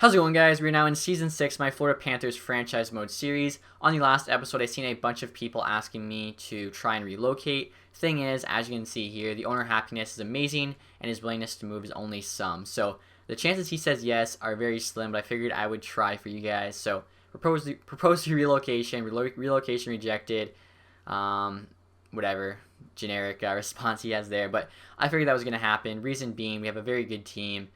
How's it going, guys? We're now in Season 6, my Florida Panthers franchise mode series. On the last episode, I seen a bunch of people asking me to try and relocate. Thing is, as you can see here, the owner happiness is amazing, and his willingness to move is only some. So the chances he says yes are very slim, but I figured I would try for you guys. So propose the relocation, relocation rejected, whatever generic response he has there. But I figured that was going to happen. Reason being, we have a very good team.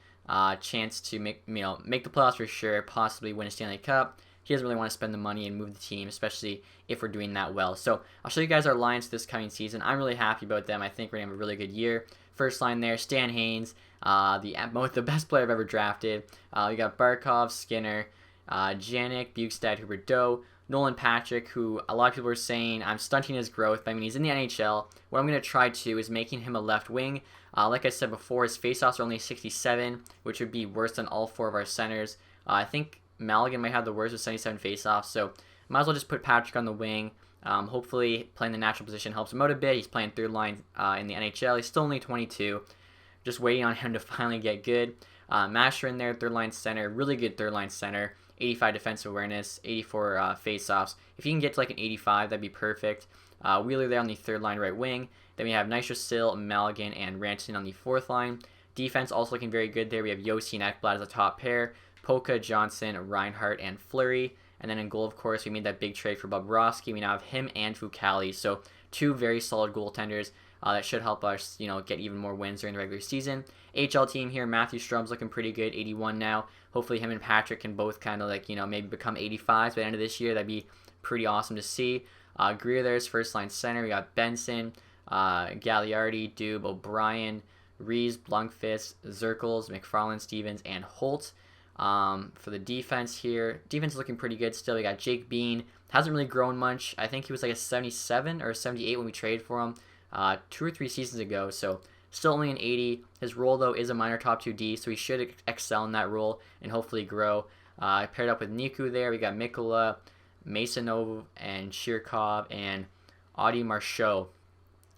Chance to make the playoffs for sure, possibly win a Stanley Cup. He doesn't really want to spend the money and move the team, especially if we're doing that well. So I'll show you guys our lines this coming season. I'm really happy about them. I think we're gonna have a really good year. First line there, Stan Haynes, the best player I've ever drafted. We got Barkov, Skinner, Janik, Bukestad, Huberdeau, Nolan Patrick, who a lot of people are saying I'm stunting his growth, but I mean, he's in the NHL. What I'm going to try to is making him a left wing. Like I said before, his faceoffs are only 67, which would be worse than all four of our centers. I think Maligan might have the worst with 77 faceoffs, so might as well just put Patrick on the wing. Hopefully playing the natural position helps him out a bit. He's playing third line in the NHL. He's still only 22. Just waiting on him to finally get good. Masher in there, third line center, really good third line center. 85 defensive awareness, 84 face-offs. If he can get to like an 85, that'd be perfect. Wheeler there on the third line right wing. Then we have Nitrosil, Maligan, and Rantanen on the fourth line. Defense also looking very good there. We have Yossi and Ekblad as a top pair. Polka, Johnson, Reinhardt, and Fleury. And then in goal, of course, we made that big trade for Bobrovsky. We now have him and Fucali. So two very solid goaltenders. That should help us, get even more wins during the regular season. HL team here, Matthew Strum's looking pretty good, 81 now. Hopefully him and Patrick can both kind of maybe become 85s by the end of this year. That'd be pretty awesome to see. Greer there's first line center. We got Benson, Gagliardi, Dube, O'Brien, Rees, Blunkfist, Zirkles, McFarland, Stevens, and Holt. For the defense here, defense is looking pretty good still. We got Jake Bean. Hasn't really grown much. I think he was like a 77 or a 78 when we traded for him 2 or 3 seasons ago, so still only an 80. His role, though, is a minor top 2D, so he should excel in that role and hopefully grow. Paired up with Niku there, we got Mikula, Masonov, and Shirkov, and Audie Marchaux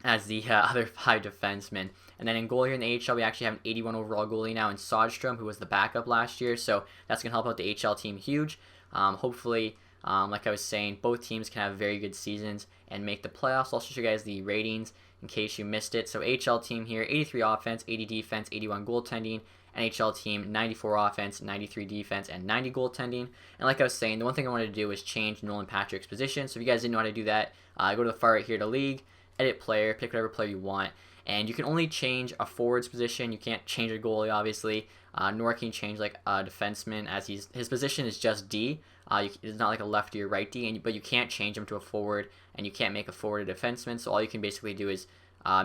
as the other 5 defensemen. And then in goal here in the AHL, we actually have an 81 overall goalie now in Sodstrom, who was the backup last year, so that's going to help out the HL team huge. Hopefully, like I was saying, both teams can have very good seasons and make the playoffs. I'll show you guys the ratings in case you missed it. So HL team here, 83 offense, 80 defense, 81 goaltending. NHL team, 94 offense, 93 defense, and 90 goaltending. And like I was saying, the one thing I wanted to do was change Nolan Patrick's position. So if you guys didn't know how to do that, go to the far right here to league, edit player, pick whatever player you want. And you can only change a forward's position. You can't change a goalie, obviously. Nor can you change like a defenseman, as his position is just D. It's not like a lefty or right D, but you can't change him to a forward, and you can't make a forward a defenseman. So all you can basically do is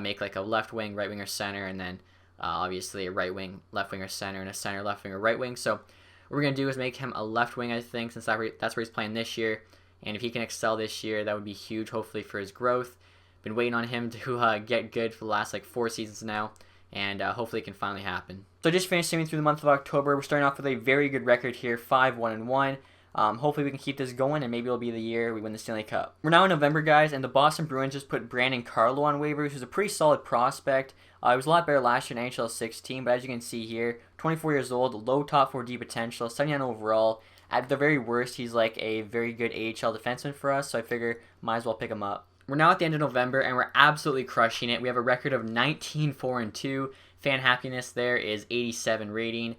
make like a left wing, right wing, or center, and then obviously a right wing, left wing, or center, and a center, left wing, or right wing. So what we're gonna do is make him a left wing, I think, since that's where he's playing this year. And if he can excel this year, that would be huge, hopefully, for his growth. Been waiting on him to get good for the last 4 seasons now, and hopefully it can finally happen. So just finished streaming through the month of October. We're starting off with a very good record here, 5-1-1. Hopefully we can keep this going, and maybe it'll be the year we win the Stanley Cup. We're now in November, guys, and the Boston Bruins just put Brandon Carlo on waivers, who's a pretty solid prospect. He was a lot better last year in NHL 16, but as you can see here, 24 years old, low top 4D potential, 79 overall. At the very worst, he's like a very good AHL defenseman for us, so I figure might as well pick him up. We're now at the end of November, and we're absolutely crushing it. We have a record of 19-4-2. Fan happiness there is 87 rating.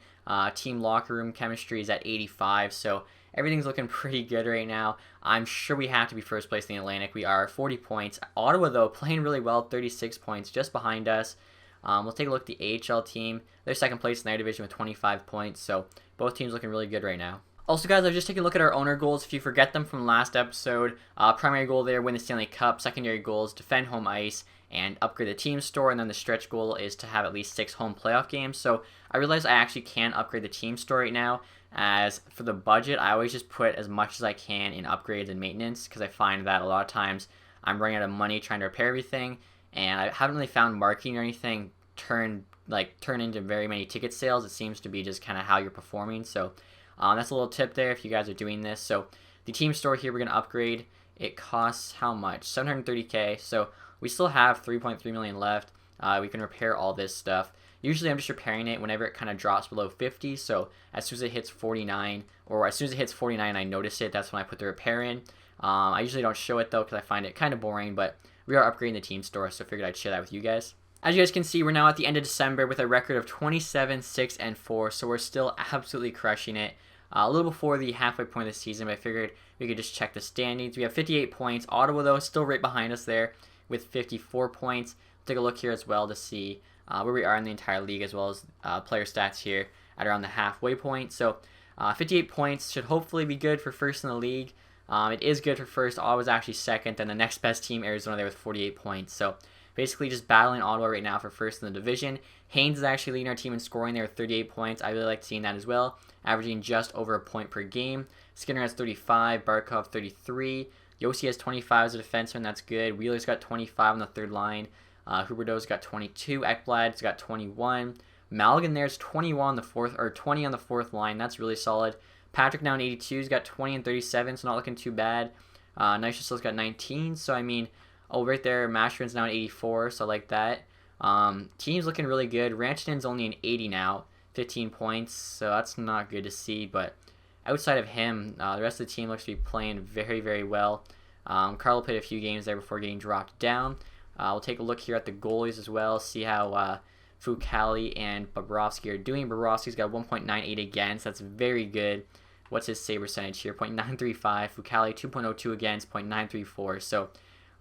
Team locker room chemistry is at 85, so everything's looking pretty good right now. I'm sure we have to be first place in the Atlantic. We are 40 points. Ottawa, though, playing really well, 36 points, just behind us. We'll take a look at the AHL team. They're second place in their division with 25 points, so both teams looking really good right now. Also, guys, I've just taken a look at our owner goals. If you forget them from last episode, primary goal there, win the Stanley Cup. Secondary goals, defend home ice and upgrade the team store. And then the stretch goal is to have at least 6 home playoff games. So I realize I actually can upgrade the team store right now. As for the budget, I always just put as much as I can in upgrades and maintenance, because I find that a lot of times I'm running out of money trying to repair everything. And I haven't really found marketing or anything turn into very many ticket sales. It seems to be just kind of how you're performing. So that's a little tip there if you guys are doing this. So the team store here, we're going to upgrade. It costs how much? $730K. So we still have $3.3 million left. We can repair all this stuff. Usually I'm just repairing it whenever it kind of drops below 50. So as soon as it hits 49, or as soon as it hits 49, I notice it. That's when I put the repair in. I usually don't show it though because I find it kind of boring, but we are upgrading the team store, so I figured I'd share that with you guys. As you guys can see, we're now at the end of December with a record of 27, 6, and 4, so we're still absolutely crushing it. A little before the halfway point of the season, but I figured we could just check the standings. We have 58 points. Ottawa, though, is still right behind us there with 54 points. Take a look here as well to see where we are in the entire league, as well as player stats here at around the halfway point. So 58 points should hopefully be good for first in the league. It is good for first. Ottawa's actually second, then the next best team, Arizona, there with 48 points. So basically just battling Ottawa right now for first in the division. Haynes is actually leading our team in scoring there with 38 points. I really like seeing that as well, averaging just over a point per game. Skinner has 35, Barkov 33. Yossi has 25 as a defenseman. That's good. Wheeler's got 25 on the third line. Huberdeau's got 22. Ekblad's got 21. Malgin there's 21 on the fourth, or 20 on the fourth line. That's really solid. Patrick now in 82. He's got 20 and 37, so not looking too bad. Nyshisel's got 19. So I mean, right there, Masherin's now at 84, so I like that. Team's looking really good. Rantanen's only an 80 now, 15 points, so that's not good to see. But outside of him, the rest of the team looks to be playing very, very well. Carlo played a few games there before getting dropped down. We'll take a look here at the goalies as well, see how Fucali and Bobrovsky are doing. Bobrovsky's got 1.98 against. That's very good. What's his save percentage here? 0.935. Fucali 2.02 against, 0.934. So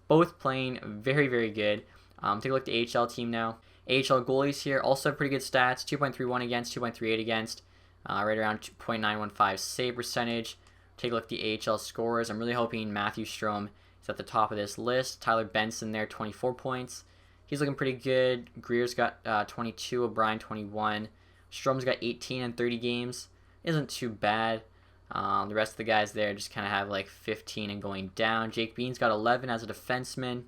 both playing very, very good. Take a look at the AHL team now. AHL goalies here also have pretty good stats. 2.31 against, 2.38 against. Right around 0.915 save percentage. Take a look at the AHL scorers. I'm really hoping Matthew Strome is at the top of this list. Tyler Benson there, 24 points. He's looking pretty good. Greer's got 22. O'Brien, 21. Strome's got 18 in 30 games. Isn't too bad. The rest of the guys there just kind of have like 15 and going down. Jake Bean's got 11 as a defenseman.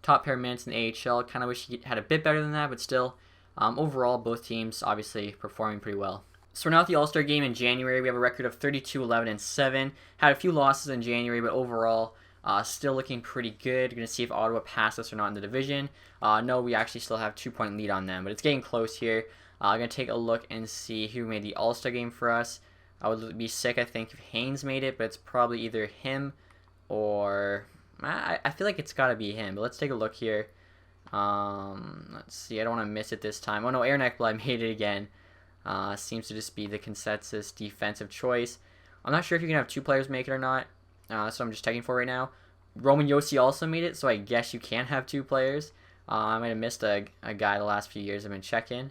Top pair minutes in the AHL. Kind of wish he had a bit better than that, but still, overall, both teams obviously performing pretty well. So we're now at the All-Star game in January. We have a record of 32, 11, and 7. Had a few losses in January, but overall, still looking pretty good. Going to see if Ottawa pass us or not in the division. No, we actually still have 2-point lead on them, but it's getting close here. I'm going to take a look and see who made the All-Star game for us. I would be sick, I think, if Haynes made it, but it's probably either him or... I feel like it's got to be him, but let's take a look here. Let's see. I don't want to miss it this time. Oh, no, Aaron Ekblad made it again. Seems to just be the consensus defensive choice. I'm not sure if you can have two players make it or not, so I'm just checking for right now. Roman Josi also made it, so I guess you can have two players. I might have missed a guy the last few years I've been checking.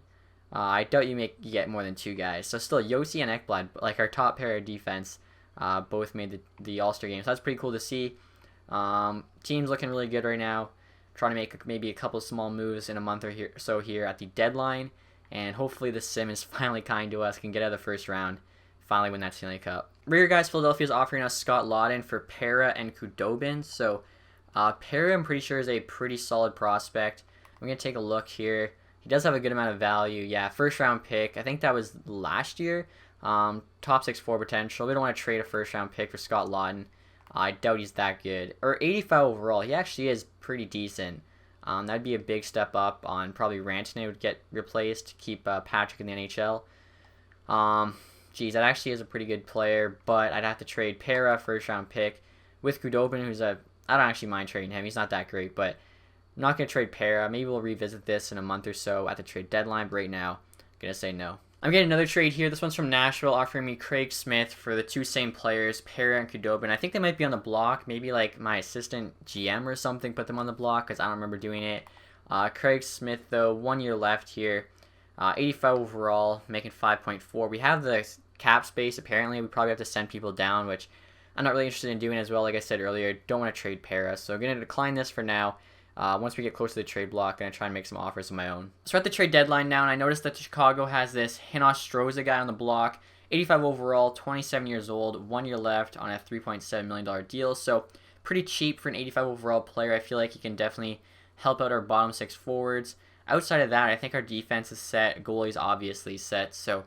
I doubt you get more than two guys. So still, Josi and Ekblad, like our top pair of defense, both made the All-Star game. So that's pretty cool to see. Team's looking really good right now. Trying to make maybe a couple small moves in a month or so here at the deadline. And hopefully the sim is finally kind to us, can get out of the first round, finally win that Stanley Cup. Rear guys, Philadelphia is offering us Scott Lawton for Para and Khudobin. So Para, I'm pretty sure, is a pretty solid prospect. I'm going to take a look here. He does have a good amount of value. Yeah, first round pick. I think that was last year. Top 6-4 potential. We don't want to trade a first round pick for Scott Lawton. I doubt he's that good. Or 85 overall. He actually is pretty decent. That'd be a big step up on probably Rantanen would get replaced to keep Patrick in the NHL. That actually is a pretty good player, but I'd have to trade Para, first round pick, with Khudobin, who's I don't actually mind trading him. He's not that great, but I'm not going to trade Para. Maybe we'll revisit this in a month or so at the trade deadline, but right now, I'm going to say no. I'm getting another trade here. This one's from Nashville, offering me Craig Smith for the two same players, Para and Khudobin. I think they might be on the block. Maybe like my assistant GM or something put them on the block because I don't remember doing it. Craig Smith, though, 1 year left here. 85 overall, making 5.4. We have the cap space, apparently. We probably have to send people down, which I'm not really interested in doing as well. Like I said earlier, don't want to trade Para. So I'm going to decline this for now. Once we get close to the trade block, I'm going to try and make some offers of my own. So we're at the trade deadline now, and I noticed that Chicago has this Hinos Stroza guy on the block. 85 overall, 27 years old, 1 year left on a $3.7 million deal. So pretty cheap for an 85 overall player. I feel like he can definitely help out our bottom six forwards. Outside of that, I think our defense is set. Goalie's obviously set. So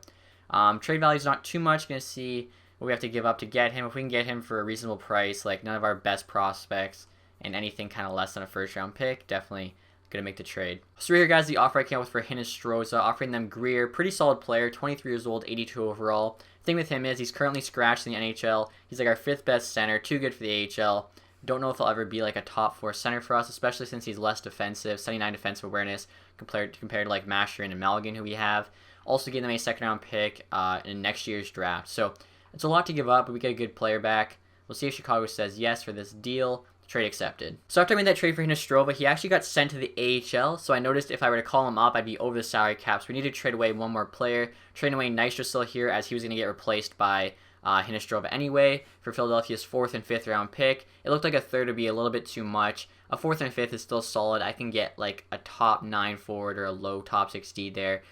trade value is not too much. Going to see what we have to give up to get him. If we can get him for a reasonable price, like none of our best prospects, and anything kind of less than a first round pick, definitely going to make the trade. So here, guys, the offer I came up with for Hinostroza, offering them Greer, pretty solid player, 23 years old, 82 overall. Thing with him is he's currently scratched in the NHL. He's like our 5th best center, too good for the AHL. Don't know if he'll ever be like a top 4 center for us, especially since he's less defensive, 79 defensive awareness compared to like Masherin and Malgin, who we have. Also giving them a 2nd round pick in next year's draft. So it's a lot to give up, but we get a good player back. We'll see if Chicago says yes for this deal. Trade accepted. So after I made that trade for Hinostroza, he actually got sent to the AHL. So I noticed if I were to call him up, I'd be over the salary cap. So we need to trade away one more player. Trading away Nystrom here, as he was going to get replaced by Hinostroza anyway for Philadelphia's 4th and 5th round pick. It looked like a 3rd would be a little bit too much. A 4th and 5th is still solid. I can get like a top 9 forward or a low top 6 D there.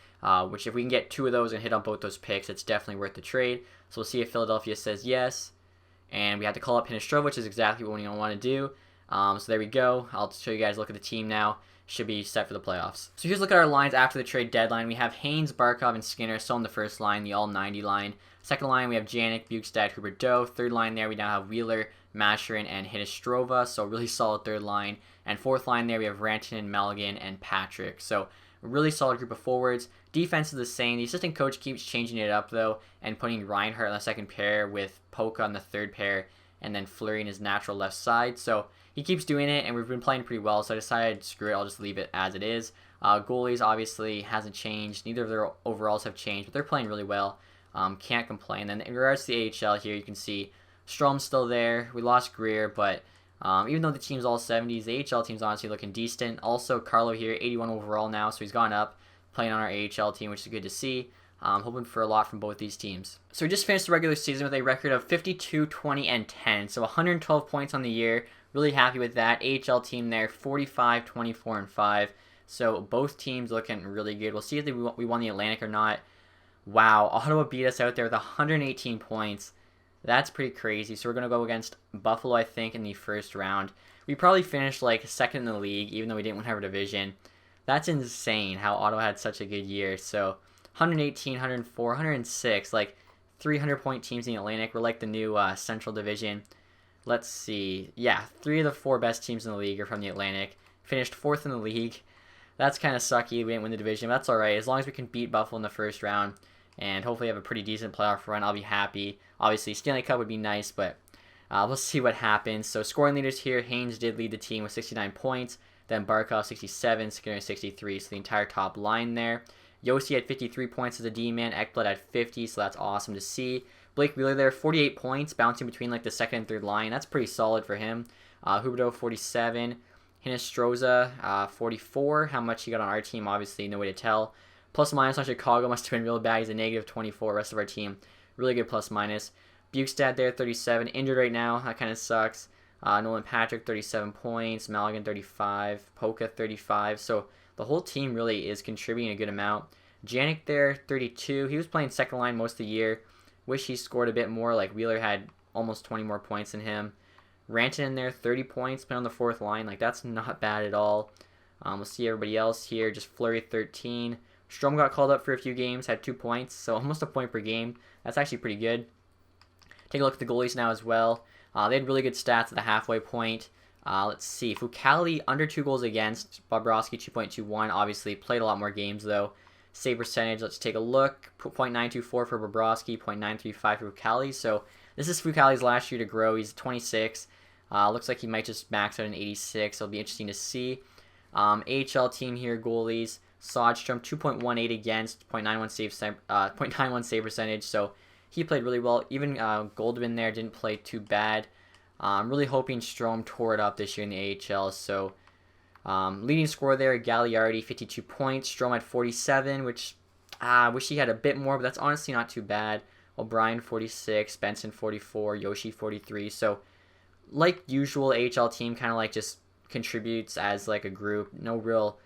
Which if we can get 2 of those and hit on both those picks, it's definitely worth the trade. So we'll see if Philadelphia says yes. And we have to call up Hinostroza, which is exactly what we want to do. So there we go. I'll show you guys a look at the team now. Should be set for the playoffs. So here's a look at our lines after the trade deadline. We have Haynes, Barkov, and Skinner still in the first line, the all-90 line. Second line, we have Janik, Bukestad, Huberdeau. Third line there, we now have Wheeler, Masherin, and Hinostroza. So really solid third line. And fourth line there, we have Rantanen, Malgin, and Patrick. So a really solid group of forwards. Defense is the same. The assistant coach keeps changing it up, though, and putting Reinhart on the second pair with Polka on the third pair, and then Fleury in his natural left side. So he keeps doing it, and we've been playing pretty well, so I decided, screw it, I'll just leave it as it is. Goalies, obviously, hasn't changed. Neither of their overalls have changed, but they're playing really well. Can't complain. Then in regards to the AHL here, you can see Strom's still there. We lost Greer, but even though the team's all 70s, the AHL team's honestly looking decent. Also, Carlo here, 81 overall now, so he's gone up, playing on our AHL team, which is good to see. Hoping for a lot from both these teams. So we just finished the regular season with a record of 52, 20, and 10. So 112 points on the year. Really happy with that. AHL team there, 45, 24, and 5. So both teams looking really good. We'll see if we won the Atlantic or not. Wow, Ottawa beat us out there with 118 points. That's pretty crazy. So we're going to go against Buffalo, I think, in the first round. We probably finished like second in the league, even though we didn't win our division. That's insane how Ottawa had such a good year. So 118, 104, 106, like 300-point teams in the Atlantic. We're like the new Central Division. Let's see. Yeah, 3 of the 4 best teams in the league are from the Atlantic. Finished 4th in the league. That's kind of sucky. We didn't win the division, but that's all right. As long as we can beat Buffalo in the first round and hopefully have a pretty decent playoff run, I'll be happy. Obviously, Stanley Cup would be nice, but we'll see what happens. So scoring leaders here, Haynes did lead the team with 69 points. Then Barkov, 67, Skinner, 63. So the entire top line there. Yossi had 53 points as a D-man. Ekblad had 50, so that's awesome to see. Blake Wheeler there, 48 points, bouncing between like the second and third line. That's pretty solid for him. Huberdeau, 47. Hinostroza, 44. How much he got on our team, obviously, no way to tell. Plus minus on Chicago must have been real bad. He's a negative 24. Rest of our team, really good plus minus. Bukestad there, 37. Injured right now. That kind of sucks. Nolan Patrick, 37 points. Malgin, 35. Polka, 35. So the whole team really is contributing a good amount. Janik there, 32. He was playing second line most of the year. Wish he scored a bit more. Like Wheeler had almost 20 more points than him. Rantanen there, 30 points, playing on the fourth line. Like, that's not bad at all. We'll see everybody else here. Just Fleury, 13. Strome got called up for a few games, had 2 points, so almost a point per game. That's actually pretty good. Take a look at the goalies now as well. They had really good stats at the halfway point. Let's see. Fucali, under 2 goals against. Bobrovsky, 2.21. Obviously, played a lot more games, though. Save percentage, let's take a look. 0.924 for Bobrovsky, 0.935 for Fucali. So this is Fucali's last year to grow. He's 26. Looks like he might just max out an 86. It'll be interesting to see. AHL team here, goalies. Sodstrom, 2.18 against, 0.91 save percentage. So he played really well. Even Goldman there didn't play too bad. I'm really hoping Strome tore it up this year in the AHL. So leading scorer there, Gagliardi, 52 points. Strome had 47, which I wish he had a bit more, but that's honestly not too bad. O'Brien, 46. Benson, 44. Yoshi, 43. So like usual, AHL team kind of like just contributes as like a group. No real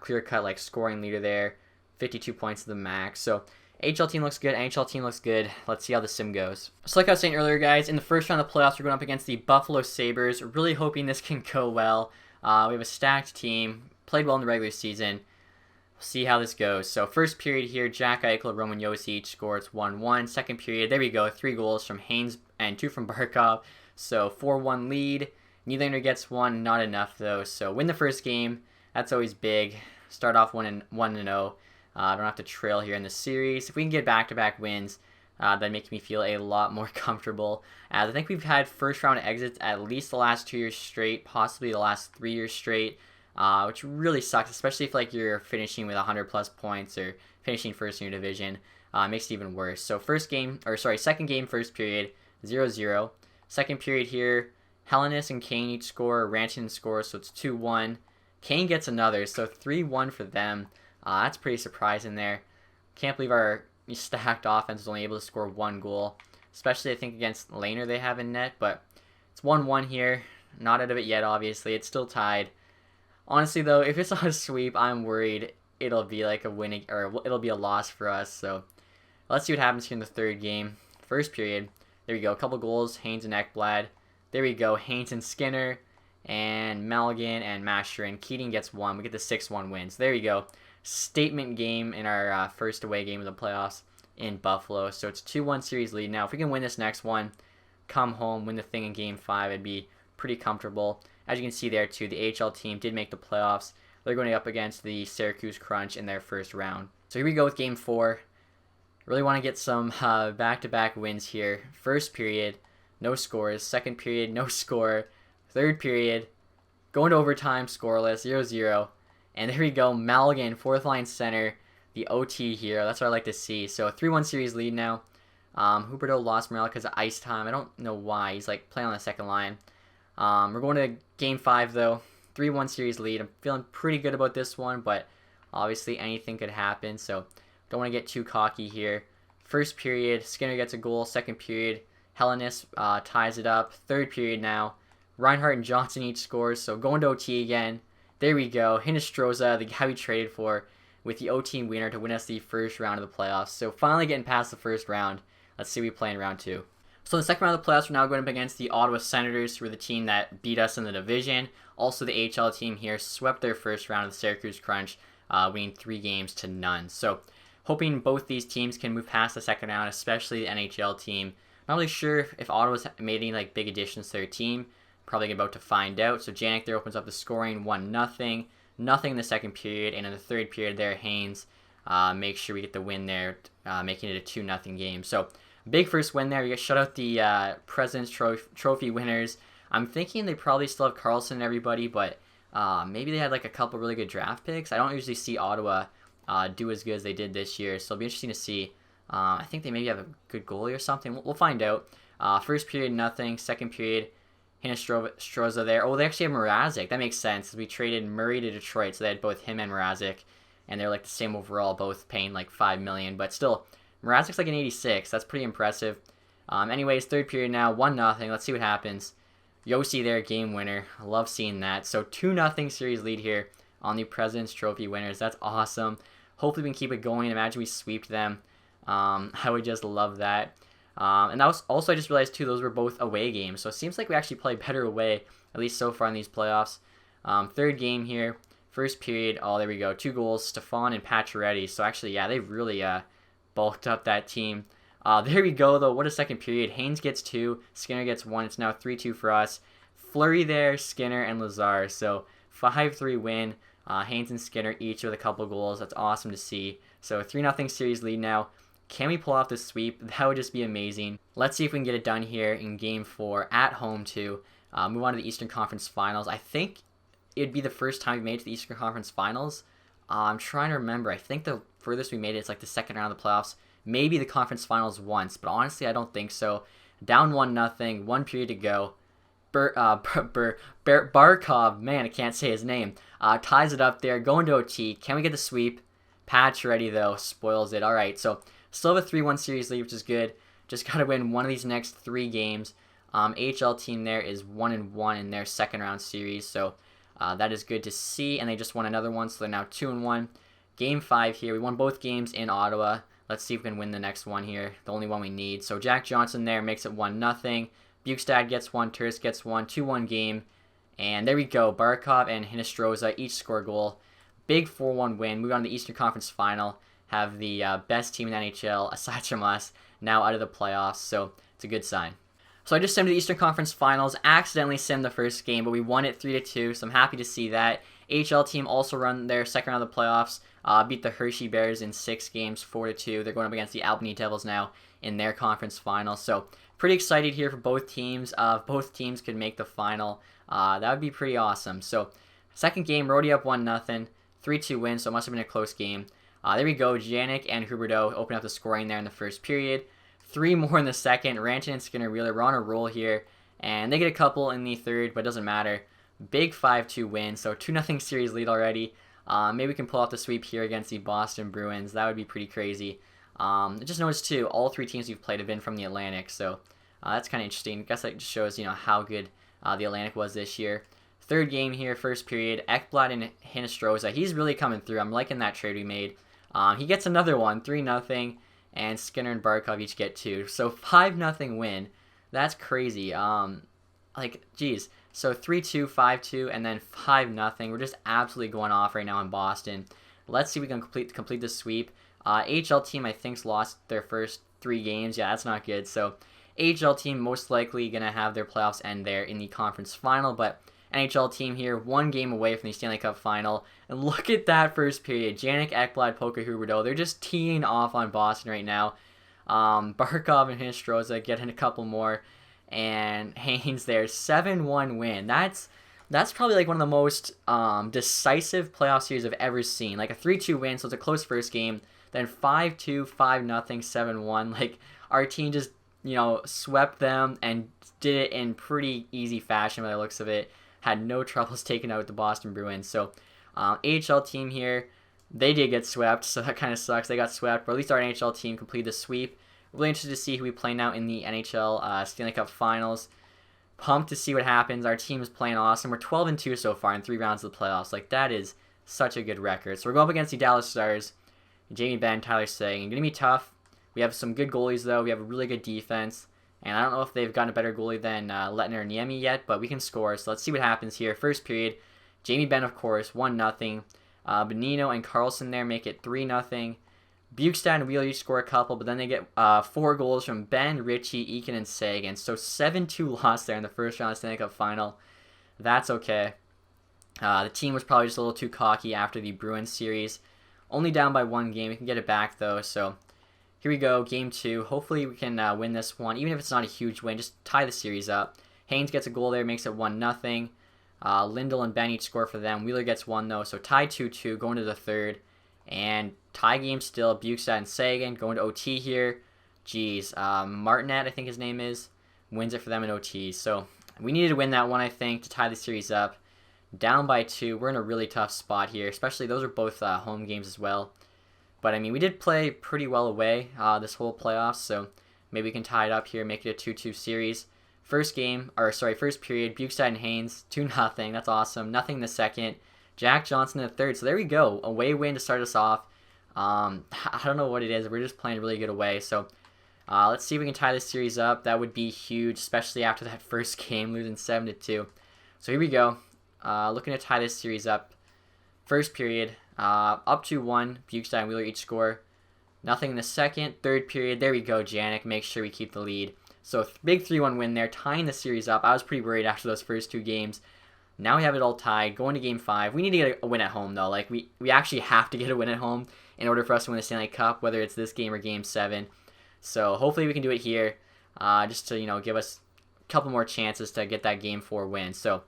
clear-cut like scoring leader there. 52 points to the max. So AHL team looks good. NHL team looks good. Let's see how the sim goes. So like I was saying earlier, guys, in the first round of the playoffs, we're going up against the Buffalo Sabres. Really hoping this can go well. We have a stacked team. Played well in the regular season. We'll see how this goes. So first period here, Jack Eichel, Roman Josi each score. It's 1-1. Second period, there we go. 3 goals from Haynes and 2 from Barkov. So 4-1 lead. Nylander gets 1. Not enough, though. So win the first game. That's always big. Start off 1-0. Don't have to trail here in the series. If we can get back-to-back wins, that makes me feel a lot more comfortable. As I think we've had first round exits at least the last 2 years straight, possibly the last 3 years straight, which really sucks, especially if like you're finishing with 100 plus points or finishing first in your division. Makes it even worse. So second game, first period, 0-0. Second period here, Hellenis and Kane each score, Rantanen scores, so it's 2-1. Kane gets another, so 3-1 for them. That's pretty surprising there. Can't believe our stacked offense is only able to score 1 goal, especially I think against Laner they have in net, but it's 1-1 here. Not out of it yet, obviously. It's still tied. Honestly, though, if it's not a sweep, I'm worried it'll be like a winning, or it'll be a loss for us. So let's see what happens here in the third game. First period. There we go. A couple goals. Haynes and Ekblad. There we go. Haynes and Skinner. And Malgin and Masher. And Keating gets 1. We get the 6-1 win. So there you go. Statement game in our first away game of the playoffs in Buffalo. So it's 2-1 series lead. Now, if we can win this next one, come home, win the thing in Game 5, it'd be pretty comfortable. As you can see there, too, the AHL team did make the playoffs. They're going up against the Syracuse Crunch in their first round. So here we go with Game 4. Really want to get some back-to-back wins here. First period, no scores. Second period, no score. Third period, going to overtime, scoreless, 0-0. And there we go, Malgin, fourth line center, the OT here. That's what I like to see. So a 3-1 series lead now. Huberdeau lost morale because of ice time. I don't know why. He's like playing on the second line. We're going to Game 5 though. 3-1 series lead. I'm feeling pretty good about this one, but obviously anything could happen. So don't want to get too cocky here. First period, Skinner gets a goal. Second period, Hellenis ties it up. Third period now, Reinhardt and Johnson each scores. So going to OT again. There we go. Hinestroza, the guy we traded for, with the OT winner to win us the first round of the playoffs. So finally getting past the first round. Let's see what we play in round 2. So in the second round of the playoffs, we're now going up against the Ottawa Senators, who are the team that beat us in the division. Also, the AHL team here swept their first round of the Syracuse Crunch, winning 3-0. So hoping both these teams can move past the second round, especially the NHL team. Not really sure if Ottawa's made any like big additions to their team. Probably about to find out. So Janik there opens up the scoring, 1-0. Nothing in the second period, and in the third period there, Haynes makes sure we get the win there, making it a 2-0 game. So big first win there. We get shut out the President's Trophy winners. I'm thinking they probably still have Carlson and everybody, but maybe they had like a couple really good draft picks. I don't usually see Ottawa do as good as they did this year, so it'll be interesting to see. I think they maybe have a good goalie or something. We'll find out. First period, nothing. Second period, Hinestroza there. Oh, they actually have Mrazek. That makes sense. We traded Murray to Detroit, so they had both him and Mrazek, and they're like the same overall, both paying like $5 million. But still, Mrazek's like an 86. That's pretty impressive. Anyways, third period now, 1-0. Let's see what happens. Yossi there, game winner. I love seeing that. So 2-0 series lead here on the President's Trophy winners. That's awesome. Hopefully we can keep it going. Imagine we sweeped them. I would just love that. And that was also, I just realized too, those were both away games. So it seems like we actually play better away, at least so far in these playoffs. Third game here, first period. Oh, there we go. 2 goals, Stefan and Pacioretty. So actually, yeah, they really bulked up that team. There we go, though. What a second period. Haynes gets 2, Skinner gets 1. It's now 3-2 for us. Fleury there, Skinner, and Lazar. So 5-3 win. Haynes and Skinner each with a couple goals. That's awesome to see. So 3-0 series lead now. Can we pull off the sweep? That would just be amazing. Let's see if we can get it done here in Game 4 at home to move on to the Eastern Conference Finals. I think it'd be the first time we made it to the Eastern Conference Finals. I'm trying to remember. I think the furthest we made it is like the second round of the playoffs. Maybe the conference finals once, but honestly, I don't think so. Down 1-0, 1 period to go. Barkov, man, I can't say his name, ties it up there, going to OT. Can we get the sweep? Pacioretty, though, spoils it. All right, so still have a 3-1 series lead, which is good. Just got to win one of these next 3 games. AHL team there is 1-1 in their second round series, so that is good to see. And they just won another one, so they're now 2-1. Game 5 here. We won both games in Ottawa. Let's see if we can win the next one here, the only one we need. So Jack Johnson there makes it 1-0. Bukestad gets 1, Turris gets 1, 2-1 game. And there we go. Barkov and Hinestroza each score a goal. Big 4-1 win. Move on to the Eastern Conference Final. Have the best team in the NHL, aside from us, now out of the playoffs. So it's a good sign. So I just simmed the Eastern Conference Finals. Accidentally simmed the first game, but we won it 3-2. So I'm happy to see that. AHL team also run their second round of the playoffs, beat the Hershey Bears in 6 games, 4-2. They're going up against the Albany Devils now in their conference final. So pretty excited here for both teams. If both teams could make the final, that would be pretty awesome. So second game, Rhodey up 1-0, 3-2 win, so it must have been a close game. There we go. Janik and Huberdeau open up the scoring there in the first period. 3 more in the second. Ranton and Skinner Wheeler were on a roll here, and they get a couple in the third, but it doesn't matter. Big 5-2 win, so 2-0 series lead already. Maybe we can pull off the sweep here against the Boston Bruins. That would be pretty crazy. I just noticed too, all 3 teams we've played have been from the Atlantic, so that's kind of interesting. I guess that just shows how good the Atlantic was this year. Third game here, first period. Ekblad and Hinostroza. He's really coming through. I'm liking that trade we made. He gets another one, 3-0, and Skinner and Barkov each get 2. So 5-0 win. That's crazy. Geez. So 3-2, 5-2, and then 5-0. We're just absolutely going off right now in Boston. Let's see if we can complete the sweep. AHL team, I think, lost their first 3 games. Yeah, that's not good. So AHL team most likely going to have their playoffs end there in the conference final, but NHL team here, 1 game away from the Stanley Cup final. And look at that first period. Janik, Ekblad, Poka, Huberdeau. They're just teeing off on Boston right now. Barkov and Hinostroza getting a couple more. And Haynes there, 7-1 win. That's probably one of the most decisive playoff series I've ever seen. Like a 3-2 win, so it's a close first game. Then 5-2, 5-0, 7-1. Our team just, swept them and did it in pretty easy fashion by the looks of it. Had no troubles taking out the Boston Bruins. So AHL team here, they did get swept, so that kind of sucks. They got swept, but at least our NHL team completed the sweep. Really interested to see who we play now in the NHL Stanley Cup Finals. Pumped to see what happens. Our team is playing awesome. We're 12-2 so far in 3 rounds of the playoffs. That is such a good record. So we're going up against the Dallas Stars. Jamie Benn, Tyler Seguin. Going to be tough. We have some good goalies, though. We have a really good defense. And I don't know if they've gotten a better goalie than Lettner or Niemi yet, but we can score. So let's see what happens here. First period, Jamie Benn, of course, 1-0. Bonino and Carlson there make it 3-0. Bukestad and Wheeler each score a couple, but then they get 4 goals from Ben, Ritchie, Eakin, and Sagan. So 7-2 loss there in the first round of the Stanley Cup Final. That's okay. The team was probably just a little too cocky after the Bruins series. Only down by 1 game. We can get it back, though, so here we go, game 2. Hopefully we can win this one, even if it's not a huge win. Just tie the series up. Haynes gets a goal there, makes it 1-0. Lindell and Ben each score for them. Wheeler gets 1, though, so tie 2-2, going to the third. And tie game still, Bukestad and Sagan going to OT here. Jeez, Martinet, I think his name is, wins it for them in OT. So we needed to win that one, I think, to tie the series up. Down by 2. We're in a really tough spot here, especially those are both home games as well. But, we did play pretty well away this whole playoffs, so maybe we can tie it up here, make it a 2-2 series. First period, Bukestad and Haynes, 2-0. That's awesome. Nothing in the second. Jack Johnson in the third. So there we go. Away win to start us off. I don't know what it is. We're just playing really good away. So let's see if we can tie this series up. That would be huge, especially after that first game, losing 7-2. So here we go. Looking to tie this series up. First period, up 2-1. Bukestad and Wheeler each score. Nothing in the second. Third period, there we go. Janik makes sure we keep the lead. So big 3-1 win there, tying the series up. I was pretty worried after those first 2 games. Now we have it all tied, going to game 5. We need to get a win at home, though. We actually have to get a win at home in order for us to win the Stanley Cup, whether it's this game or game 7. So hopefully we can do it here, just to, give us a couple more chances to get that game 4 win. So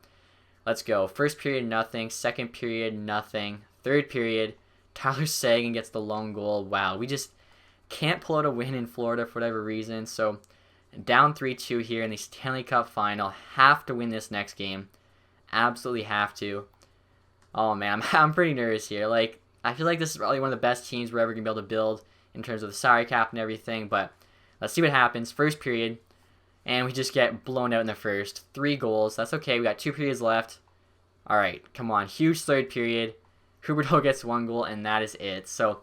let's go. First period, nothing. Second period, nothing. Third period, Tyler Seguin gets the lone goal. Wow, we just can't pull out a win in Florida for whatever reason. So down 3-2 here in the Stanley Cup Final. Have to win this next game. Absolutely have to. Oh man, I'm pretty nervous here. I feel like this is probably one of the best teams we're ever going to be able to build in terms of the salary cap and everything, but let's see what happens. First period, and we just get blown out in the first. 3 goals. That's okay. We got 2 periods left. All right, come on. Huge third period. Huberdeau gets 1 goal, and that is it. So,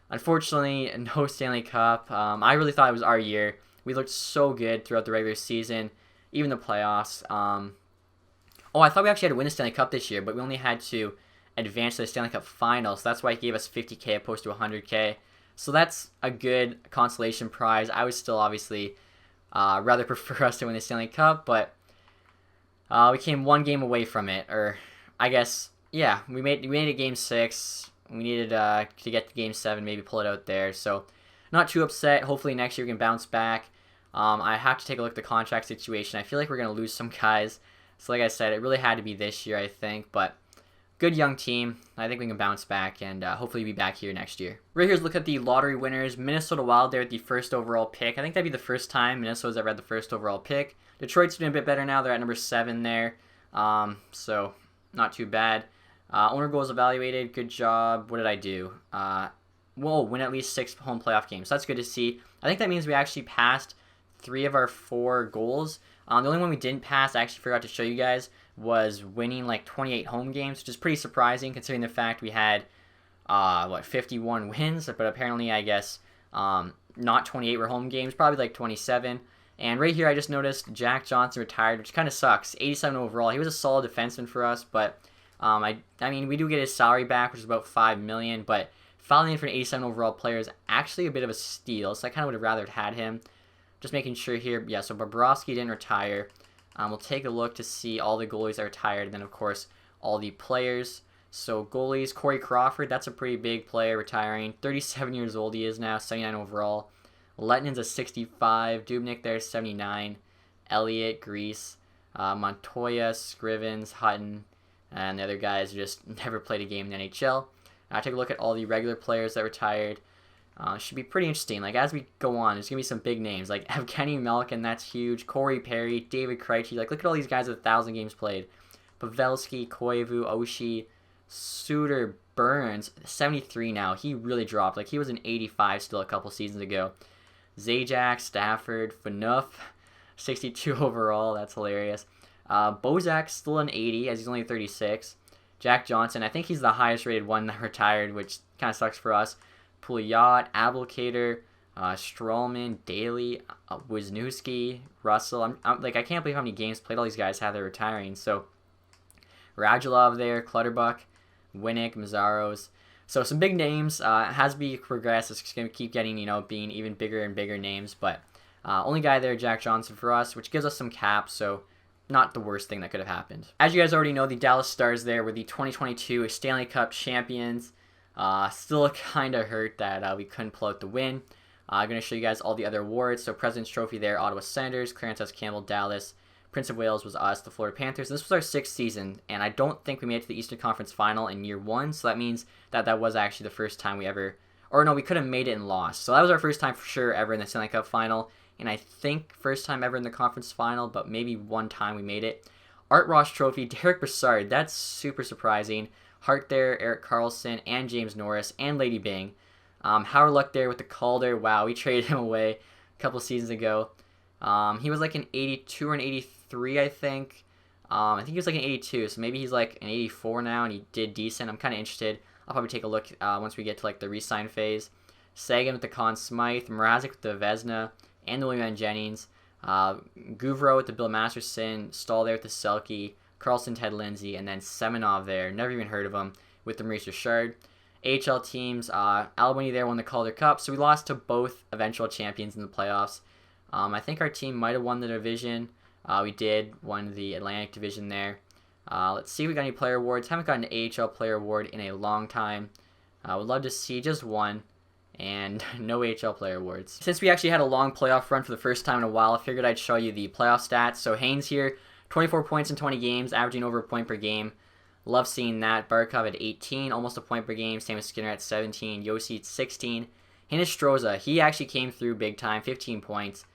unfortunately, no Stanley Cup. I really thought it was our year. We looked so good throughout the regular season, even the playoffs. I thought we actually had to win the Stanley Cup this year, but we only had to advance to the Stanley Cup Finals. So that's why he gave us $50K opposed to $100K. So that's a good consolation prize. I would still obviously rather prefer us to win the Stanley Cup, but we came 1 game away from it. Or I guess yeah, we made it game 6. We needed to get to game 7, maybe pull it out there. So not too upset. Hopefully next year we can bounce back. I have to take a look at the contract situation. I feel like we're going to lose some guys. So like I said, it really had to be this year, I think. But good young team. I think we can bounce back and hopefully be back here next year. Right here's a look at the lottery winners. Minnesota Wild there at the first overall pick. I think that'd be the first time Minnesota's ever had the first overall pick. Detroit's doing a bit better now. They're at number 7 there. So not too bad. Owner goals evaluated. Good job. What did I do? We'll win at least 6 home playoff games. So that's good to see. I think that means we actually passed 3 of our 4 goals. The only one we didn't pass, I actually forgot to show you guys, was winning like 28 home games, which is pretty surprising considering the fact we had 51 wins, but apparently I guess not 28 were home games, probably like 27. And right here I just noticed Jack Johnson retired, which kind of sucks. 87 overall. He was a solid defenseman for us, but I mean we do get his salary back, which is about $5 million, but filing in for an 87 overall player is actually a bit of a steal, so I kind of would have rather had him. Just making sure here, yeah, so Bobrovsky didn't retire. We'll take a look to see all the goalies that retired, and then, of course, all the players. So goalies, Corey Crawford, that's a pretty big player retiring. 37 years old he is now, 79 overall. Letnin's a 65. Dubnyk there, 79. Elliott, Grease. Montoya, Scrivens, Hutton, and the other guys just never played a game in the NHL. Take a look at all the regular players that retired. Should be pretty interesting. Like, as we go on, there's going to be some big names. Like, Evgeny Malkin, that's huge. Corey Perry, David Krejci. Like, look at all these guys with 1,000 games played. Pavelski, Koivu, Oshie, Suter, Burns, 73 now. He really dropped. Like, he was an 85 still a couple seasons ago. Zajac, Stafford, Phaneuf, 62 overall. That's hilarious. Bozak's still an 80, as he's only 36. Jack Johnson, I think he's the highest rated one that retired, which kind of sucks for us. Pouliot, Abelkader, Strollman, Daly, Wisniewski, Russell. I can't believe how many games played all these guys have. They're retiring. So Radulov there, Clutterbuck, Winnick, Mazzaros. So some big names. As we progress, it's going to keep getting, being even bigger and bigger names. But only guy there, Jack Johnson for us, which gives us some cap. So not the worst thing that could have happened. As you guys already know, the Dallas Stars there were the 2022 Stanley Cup champions. Still kind of hurt that we couldn't pull out the win. I'm going to show you guys all the other awards. So President's Trophy there, Ottawa Senators, Clarence S. Campbell, Dallas. Prince of Wales was us, the Florida Panthers. This was our 6th season, and I don't think we made it to the Eastern Conference Final in year 1, so that means that was actually the first time we ever, or no, we could have made it and lost. So that was our first time for sure ever in the Stanley Cup Final, and I think first time ever in the conference final, but maybe one time we made it. Art Ross Trophy, Derek Brassard, that's super surprising. Hart there, Eric Carlson, and James Norris, and Lady Bing. Howard Luck there with the Calder. Wow, we traded him away a couple seasons ago. He was like an 82 or an 83, I think. I think he was like an 82, so maybe he's like an 84 now, and he did decent. I'm kind of interested. I'll probably take a look once we get to like the re-sign phase. Sagan with the Conn Smythe, Mrazek with the Vezina, and the William Jennings. Gouvreau with the Bill Masterson, Stahl there with the Selke, Carlson, Ted Lindsay, and then Semenov there, never even heard of him, with the Maurice Richard. AHL teams, Albany there won the Calder Cup, so we lost to both eventual champions in the playoffs. I think our team might have won the division. We did, won the Atlantic Division there. Let's see if we got any player awards. Haven't gotten an AHL player award in a long time. Would love to see just one, and no AHL player awards. Since we actually had a long playoff run for the first time in a while, I figured I'd show you the playoff stats. So Haynes here, 24 points in 20 games, averaging over a point per game. Love seeing that. Barkov at 18, almost a point per game. Same with Skinner at 17. Yossi at 16. Hinostroza, he actually came through big time, 15 points.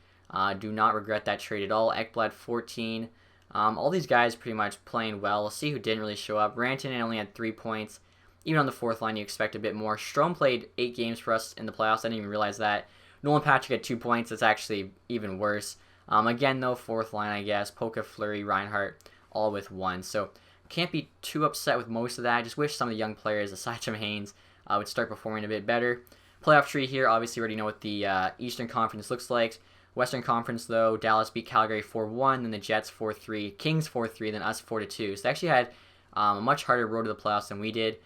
Do not regret that trade at all. Ekblad, 14. All these guys pretty much playing well. We'll see who didn't really show up. Rantanen only had 3 points. Even on the fourth line, you expect a bit more. Strome played 8 games for us in the playoffs. I didn't even realize that. Nolan Patrick had 2 points. That's actually even worse. Again, though, fourth line, I guess. Polka, Fleury, Reinhardt, all with 1. So can't be too upset with most of that. I just wish some of the young players, aside from Haynes, would start performing a bit better. Playoff tree here, obviously you already know what the Eastern Conference looks like. Western Conference, though, Dallas beat Calgary 4-1, then the Jets 4-3, Kings 4-3, then us 4-2. So they actually had a much harder road to the playoffs than we did.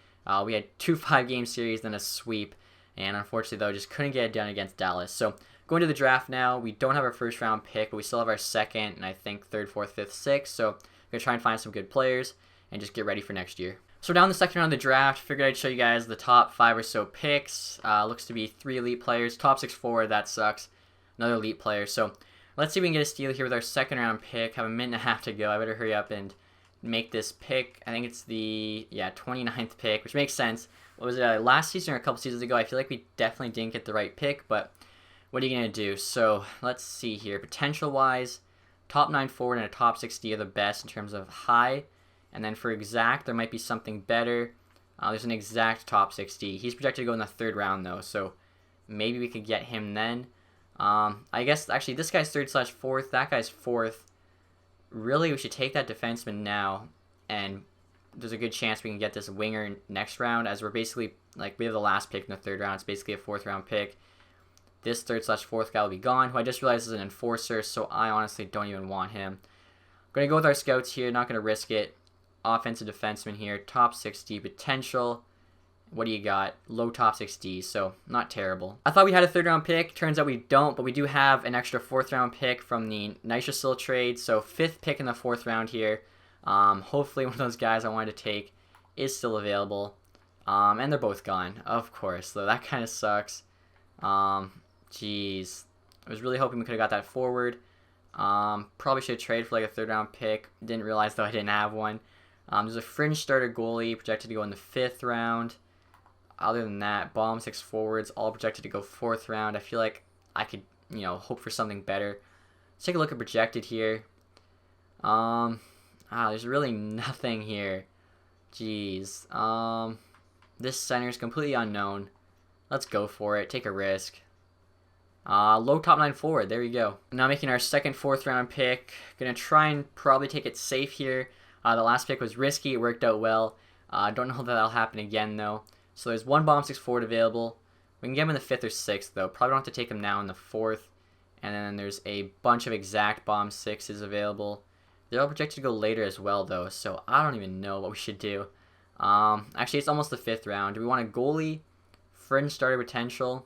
We had 2 5-game series, then a sweep, and unfortunately, though, just couldn't get it done against Dallas. So going to the draft now, we don't have our first round pick, but we still have our second, and I think third, fourth, fifth, sixth. So we're going to try and find some good players and just get ready for next year. So down the second round of the draft, figured I'd show you guys the top 5 or so picks. Looks to be 3 elite players. Top 6 forward, that sucks. Another elite player. So let's see if we can get a steal here with our second round pick. Have a minute and a half to go. I better hurry up and make this pick. I think it's the 29th pick, which makes sense. What was it, last season or a couple seasons ago? I feel like we definitely didn't get the right pick, but what are you going to do? So let's see here. Potential-wise, top 9 forward and a top 60 are the best in terms of high. And then for exact, there might be something better. There's an exact top 60. He's projected to go in the 3rd round, though, so maybe we could get him then. I guess, actually, this guy's 3rd/4th. That guy's 4th. Really, we should take that defenseman now, and there's a good chance we can get this winger next round, as we're basically, like, we have the last pick in the 3rd round. It's basically a 4th round pick. This 3rd/4th guy will be gone, who I just realized is an enforcer, so I honestly don't even want him. I'm going to go with our scouts here, not going to risk it. Offensive defenseman here, top 60 potential. What do you got? Low top 60, so not terrible. I thought we had a 3rd round pick. Turns out we don't, but we do have an extra 4th round pick from the Nitrosil trade. So 5th pick in the 4th round here. Hopefully one of those guys I wanted to take is still available. And they're both gone, of course. So that kind of sucks. Jeez. I was really hoping we could have got that forward. Probably should have traded for like a 3rd round pick. Didn't realize though I didn't have one. There's a fringe starter goalie projected to go in the 5th round. Other than that, bottom 6 forwards all projected to go 4th round. I feel like I could, hope for something better. Let's take a look at projected here. There's really nothing here. Jeez. This center is completely unknown. Let's go for it. Take a risk. Low top 9 forward. There we go. Now making our second 4th round pick. Gonna try and probably take it safe here. The last pick was risky. It worked out well. Don't know that that'll happen again, though. So there's one bottom 6 forward available. We can get him in the 5th or 6th, though. Probably don't have to take him now in the 4th. And then there's a bunch of exact bottom 6s available. They're all projected to go later as well, though. So I don't even know what we should do. Actually, it's almost the 5th round. Do we want a goalie? Fringe starter potential?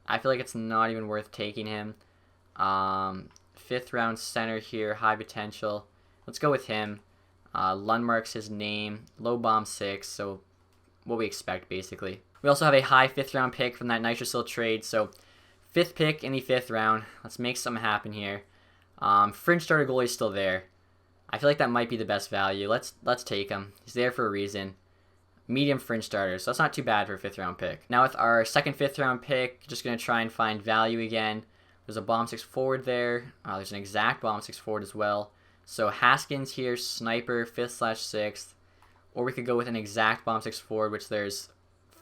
I feel like it's not even worth taking him. 5th round center here. High potential. Let's go with him. Lundmark's his name, low bomb 6, so what we expect basically. We also have a high 5th round pick from that Nitrosil trade, so 5th pick in the 5th round. Let's make something happen here. Fringe starter goalie is still there. I feel like that might be the best value. Let's take him. He's there for a reason. Medium fringe starter, so that's not too bad for a 5th round pick. Now with our second 5th round pick, just going to try and find value again. There's a bottom 6 forward there. There's an exact bottom 6 forward as well. So Haskins here, sniper, 5th/6th. Or we could go with an exact bottom 6 forward, which there's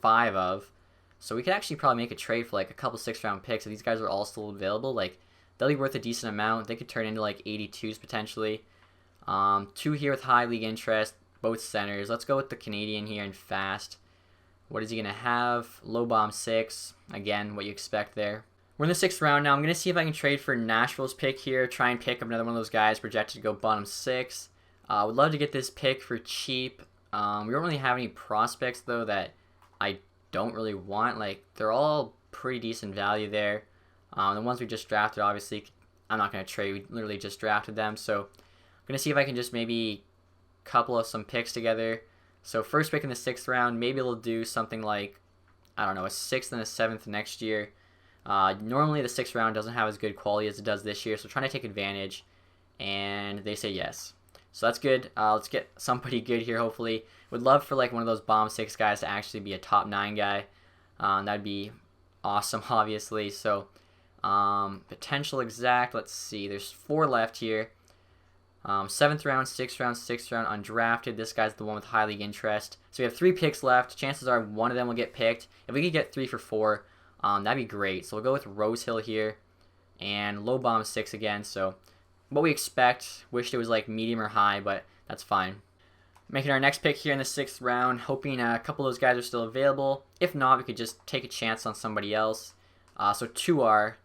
5 of. So we could actually probably make a trade for like a couple 6th round picks. If these guys are all still available, like they'll be worth a decent amount. They could turn into like 82s potentially. 2 here with high league interest, both centers. Let's go with the Canadian here and fast. What is he going to have? Low bomb 6. Again, what you expect there. We're in the 6th round now. I'm going to see if I can trade for Nashville's pick here. Try and pick up another one of those guys projected to go bottom 6. Would love to get this pick for cheap. We don't really have any prospects, though, that I don't really want. Like, they're all pretty decent value there. The ones we just drafted, obviously, I'm not going to trade. We literally just drafted them. So I'm going to see if I can just maybe couple of some picks together. So first pick in the 6th round. Maybe they'll do something like, I don't know, a 6th and a 7th next year. Normally the 6th round doesn't have as good quality as it does this year, so trying to take advantage, and they say yes. So that's good. Let's get somebody good here, hopefully. Would love for like one of those bottom 6 guys to actually be a top 9 guy. That'd be awesome, obviously. So potential exact, let's see. There's 4 left here. 7th round, 6th round, 6th round, undrafted. This guy's the one with high league interest. So we have 3 picks left. Chances are one of them will get picked. If we could get 3 for 4, that'd be great. So we'll go with Rosehill here. And low bomb 6 again. So what we expect. Wished it was like medium or high, but that's fine. Making our next pick here in the 6th round. Hoping a couple of those guys are still available. If not, we could just take a chance on somebody else. So 2 are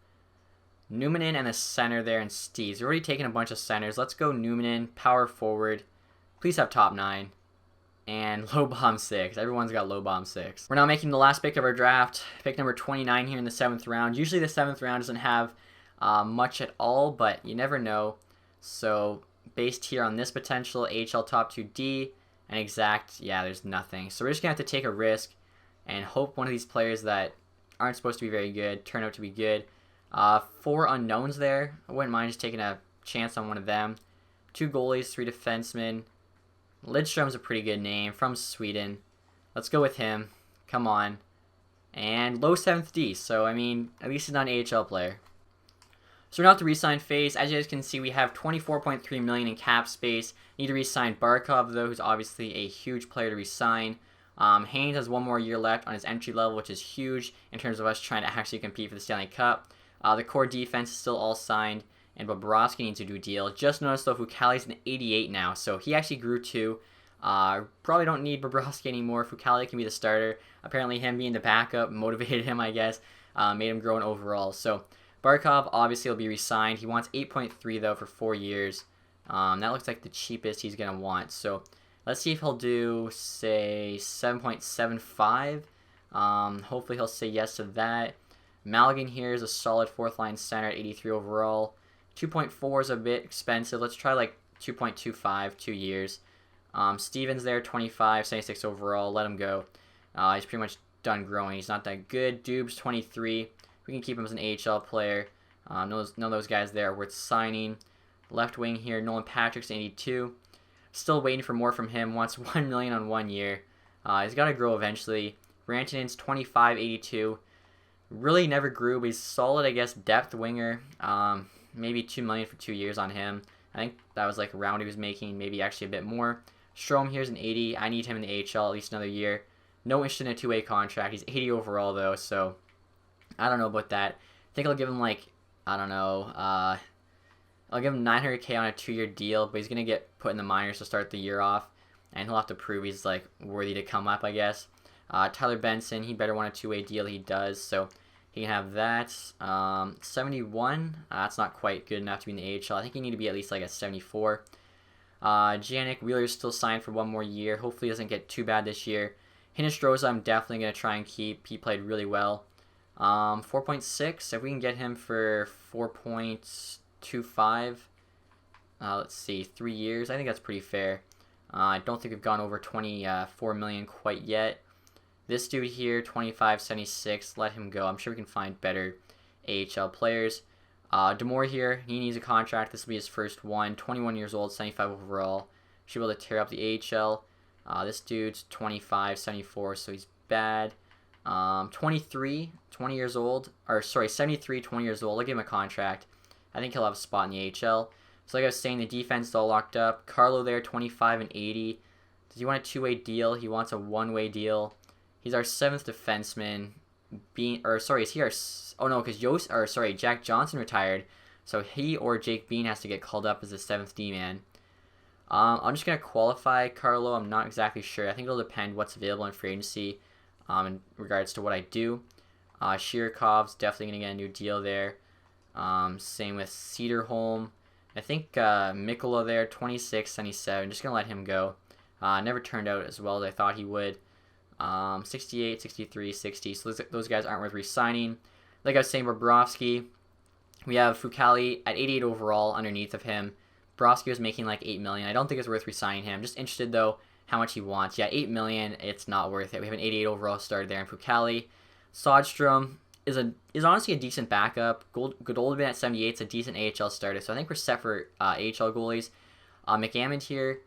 Numanen and a center there, and Steves. We're already taking a bunch of centers. Let's go Numanen, power forward. Please have top 9. And low bomb 6. Everyone's got low bomb 6. We're now making the last pick of our draft. Pick number 29 here in the 7th round. Usually the 7th round doesn't have much at all, but you never know. So based here on this potential, AHL top 2D, An exact, yeah, there's nothing. So we're just going to have to take a risk and hope one of these players that aren't supposed to be very good turn out to be good. 4 unknowns there. I wouldn't mind just taking a chance on one of them. 2 goalies, 3 defensemen. Lidstrom's a pretty good name from Sweden. Let's go with him. Come on. And low 7th D, so I mean, at least he's not an AHL player. So we're now at the re-sign phase. As you guys can see, we have 24.3 million in cap space. Need to re-sign Barkov, though, who's obviously a huge player to re-sign. Haynes has 1 more year left on his entry level, which is huge in terms of us trying to actually compete for the Stanley Cup. The core defense is still all signed, and Bobrovsky needs to do a deal. Just noticed, though, Fucale's an 88 now, so he actually grew too. Probably don't need Bobrovsky anymore. Fucale can be the starter. Apparently him being the backup motivated him, I guess. Made him grow in overall. So Barkov obviously will be re-signed. He wants 8.3 though for 4 years. That looks like the cheapest he's going to want. So let's see if he'll do, say, 7.75. Hopefully he'll say yes to that. Malgin here is a solid 4th line center at 83 overall. 2.4 is a bit expensive. Let's try like 2.25, 2 years. Stevens there, 25, 76 overall. Let him go. He's pretty much done growing. He's not that good. Dubes, 23. We can keep him as an AHL player. None of those guys there are worth signing. Left wing here, Nolan Patrick's 82. Still waiting for more from him. Wants $1 million on 1 year. He's got to grow eventually. Rantanen's 25, 82. Really never grew, but he's solid, I guess, depth winger. Maybe $2 million for 2 years on him. I think that was like around he was making, maybe actually a bit more. Strome here's an 80. I need him in the AHL at least another year. No interest in a 2-way contract. He's 80 overall, though, so I don't know about that. I think I'll give him, like, I don't know. I'll give him $900K on a 2-year deal, but he's going to get put in the minors to start the year off, and he'll have to prove he's, like, worthy to come up, I guess. Tyler Benson, he better want a 2-way deal. He does, so he can have that. 71, that's not quite good enough to be in the AHL. I think he need to be at least, like, a 74. Janik Wheeler's still signed for 1 more year. Hopefully he doesn't get too bad this year. Hinostroza I'm definitely going to try and keep. He played really well. 4.6, if we can get him for 4.25, let's see, 3 years, I think that's pretty fair. I don't think we've gone over 24 million quite yet. This dude here, 25.76, let him go. I'm sure we can find better AHL players. Demore here, he needs a contract. This will be his first one. 21 years old, 75 overall. Should be able to tear up the AHL. This dude's 25.74, so he's bad. 23, 20 years old, or sorry, 73, 20 years old. I'll give him a contract. I think he'll have a spot in the AHL. So like I was saying, the defense is all locked up. Carlo there, 25 and 80. Does he want a 2-way deal? He wants a 1-way deal. He's our 7th defenseman. Is he our... Oh no, because Jack Johnson retired. So he or Jake Bean has to get called up as the 7th D-man. I'm just going to qualify Carlo. I'm not exactly sure. I think it'll depend what's available in free agency in regards to what I do. Shirikov's definitely going to get a new deal there. Same with Cedarholm. I think Mikkola there, 26.77. Just going to let him go. Never turned out as well as I thought he would. 68, 63, 60. So those guys aren't worth re-signing. Like I was saying, Bobrovsky, we have Fucale at 88 overall underneath of him. Bobrovsky was making like $8 million. I don't think it's worth re-signing him. Just interested, though, how much he wants. Yeah, $8 million, it's not worth it. We have an 88 overall starter there in Fucale. Sodstrom is honestly a decent backup. Goldman at 78 is a decent AHL starter. So I think we're set for AHL goalies. McAmmond here,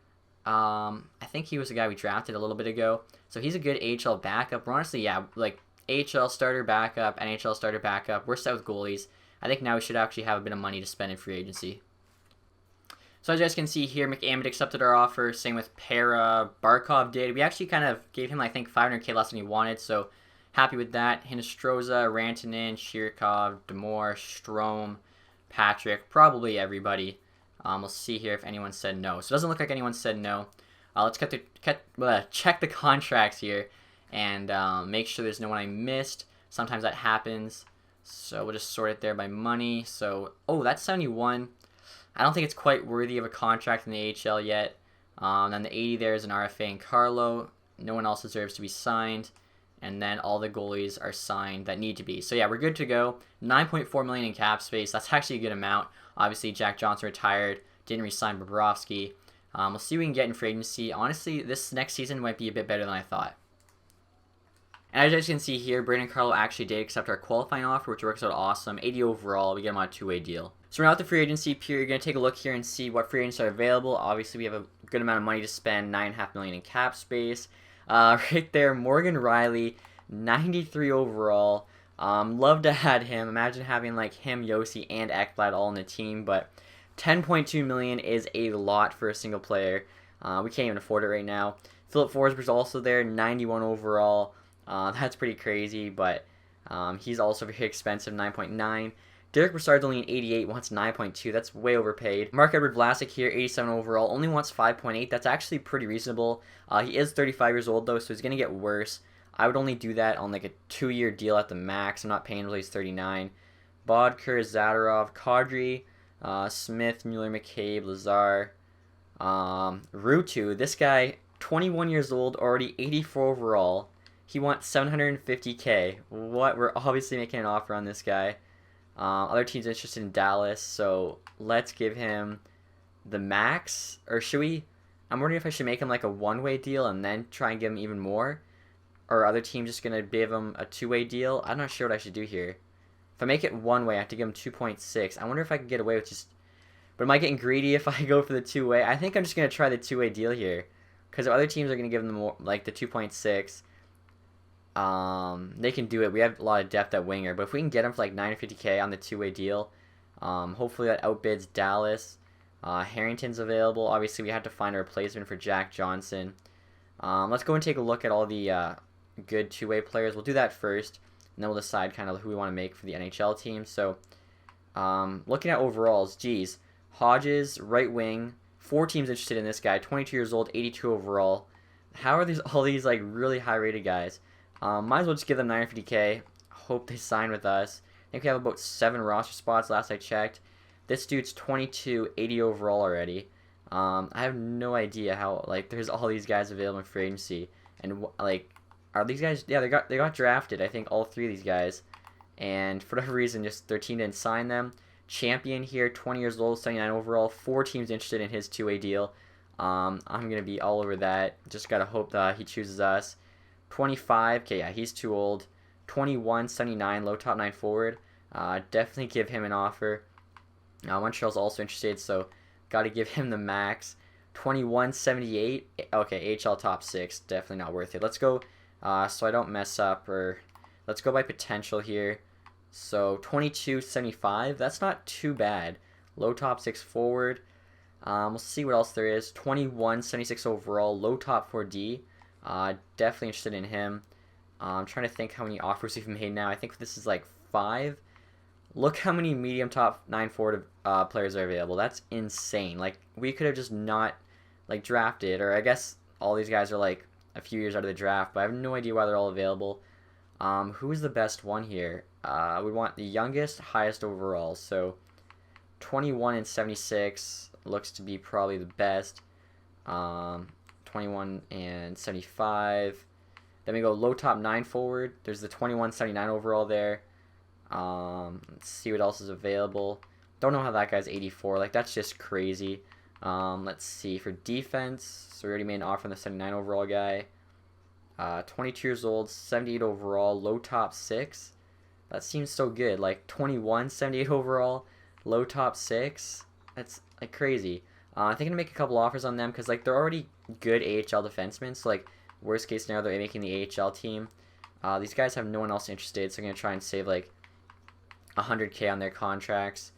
I think he was the guy we drafted a little bit ago. So he's a good AHL backup. We're honestly, yeah, like AHL starter backup, NHL starter backup. We're set with goalies. I think now we should actually have a bit of money to spend in free agency. So as you guys can see here, McAmmond accepted our offer. Same with Para. Barkov did. We actually kind of gave him, I think, $500K less than he wanted. So happy with that. Hinostroza, Rantanen, Shirikov, Demore, Strome, Patrick. Probably everybody. We'll see here if anyone said no. So it doesn't look like anyone said no. Let's check the contracts here and make sure there's no one I missed. Sometimes that happens. So we'll just sort it there by money. So, that's 71. I don't think it's quite worthy of a contract in the AHL yet. Then the 80 there is an RFA and Carlo. No one else deserves to be signed. And then all the goalies are signed that need to be. So yeah, we're good to go. 9.4 million in cap space. That's actually a good amount. Obviously, Jack Johnson retired. Didn't re-sign Bobrovsky. We'll see what we can get in free agency. Honestly, this next season might be a bit better than I thought. And as you guys can see here, Brandon Carlo actually did accept our qualifying offer, which works out awesome. 80 overall, we get him on a two-way deal. So we're now at the free agency period. You're going to take a look here and see what free agents are available. Obviously, we have a good amount of money to spend, $9.5 million in cap space. Right there, Morgan Riley, 93 overall. Love to add him. Imagine having like him, Yossi, and Ekblad all in the team, but $10.2 million is a lot for a single player. We can't even afford it right now. Philip Forsberg's also there, 91 overall. That's pretty crazy, but he's also very expensive, 9.9. Derek Brassard's only an 88, wants 9.2. That's way overpaid. Mark-Edward Vlasic here, 87 overall, only wants 5.8. That's actually pretty reasonable. He is 35 years old, though, so he's going to get worse. I would only do that on like a 2-year deal at the max. I'm not paying until he's 39. Bodker, Zadorov, Kadri, Smith, Mueller, McCabe, Lazar, Rutu. This guy, 21 years old, already 84 overall. He wants $750K. What? We're obviously making an offer on this guy. Other teams interested in Dallas, so let's give him the max. Or should we? I'm wondering if I should make him like a one-way deal and then try and give him even more. Or are other teams just going to give him a two-way deal? I'm not sure what I should do here. If I make it one-way, I have to give him 2.6. I wonder if I can get away with just... But am I getting greedy if I go for the two-way? I think I'm just going to try the two-way deal here. Because if other teams are going to give them more, like the 2.6... they can do it. We have a lot of depth at winger, but if we can get him for like $950K on the two-way deal, hopefully that outbids Dallas. Harrington's available. Obviously, we have to find a replacement for Jack Johnson. Let's go and take a look at all the good two-way players. We'll do that first, and then we'll decide kind of who we want to make for the NHL team. So, looking at overalls, geez, Hodges, right wing, 4 teams interested in this guy. 22 years old, 82 overall. How are all these like really high-rated guys? Might as well just give them $950K. Hope they sign with us. I think we have about 7 roster spots last I checked. This dude's 22, 80 overall already. I have no idea how like there's all these guys available in free agency, and like are these guys? Yeah, they got drafted. I think all 3 of these guys, and for whatever reason, just their team didn't sign them. Champion here, 20 years old, 79 overall. 4 teams interested in his two-way deal. I'm gonna be all over that. Just gotta hope that he chooses us. 25, okay, yeah, he's too old. 21, 79, low top 9 forward. Definitely give him an offer. Montreal's also interested, so got to give him the max. 21, 78, okay, AHL top 6, definitely not worth it. Let's go, so I don't mess up, or let's go by potential here. So 22, 75, that's not too bad. Low top 6 forward. We'll see what else there is. 21, 76 overall, low top 4D. Definitely interested in him. I'm trying to think how many offers we've made now. I think this is like 5. Look how many medium top 9 forward players are available. That's insane. Like, we could have just not like drafted, or I guess all these guys are like a few years out of the draft, but I have no idea why they're all available. Who is the best one here? We want the youngest, highest overall. So 21 and 76 looks to be probably the best. 21 and 75. Then we go low top 9 forward. There's the 21, 79 overall there. Let's see what else is available. Don't know how that guy's 84. Like, that's just crazy. Let's see. For defense, so we already made an offer on the 79 overall guy. 22 years old, 78 overall, low top 6. That seems so good. Like, 21, 78 overall, low top 6. That's, like, crazy. I think I'm going to make a couple offers on them because, like, they're already good AHL defensemen. So, like, worst case scenario, they're making the AHL team. These guys have no one else interested, so I'm going to try and save, like, 100K on their contracts.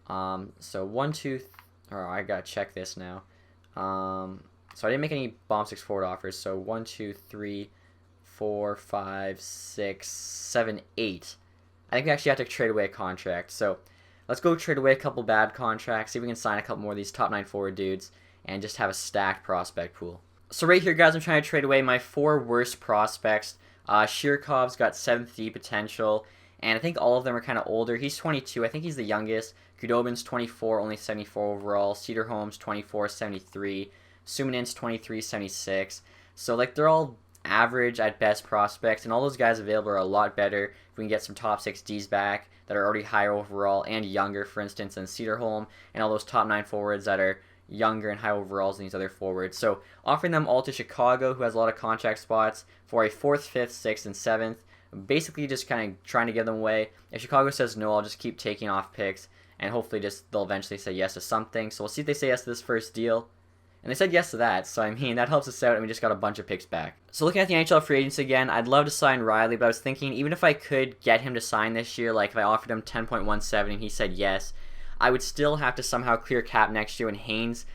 So, 1, 2, I got to check this now. So, I didn't make any bomb 6 forward offers. So, 1, 2, 3, 4, 5, 6, 7, 8. I think we actually have to trade away a contract. So, let's go trade away a couple bad contracts, see if we can sign a couple more of these top 9 forward dudes, and just have a stacked prospect pool. So right here, guys, I'm trying to trade away my 4 worst prospects. Shirkov's got 7th D potential, and I think all of them are kind of older. He's 22. I think he's the youngest. Kudobin's 24, only 74 overall. Cederholm's 24, 73. Sumanin's 23, 76. So, like, they're all average at best prospects, and all those guys available are a lot better if we can get some top 6 Ds back that are already higher overall and younger, for instance, than Cederholm, and all those top 9 forwards that are younger and high overalls than these other forwards. So offering them all to Chicago, who has a lot of contract spots, for a 4th, 5th, 6th, and 7th. Basically just kind of trying to give them away. If Chicago says no, I'll just keep taking off picks, and hopefully just they'll eventually say yes to something. So we'll see if they say yes to this first deal. And they said yes to that, so I mean, that helps us out, and we just got a bunch of picks back. So looking at the NHL free agents again, I'd love to sign Riley, but I was thinking, even if I could get him to sign this year, like if I offered him 10.17 and he said yes, I would still have to somehow clear cap next year when Haynes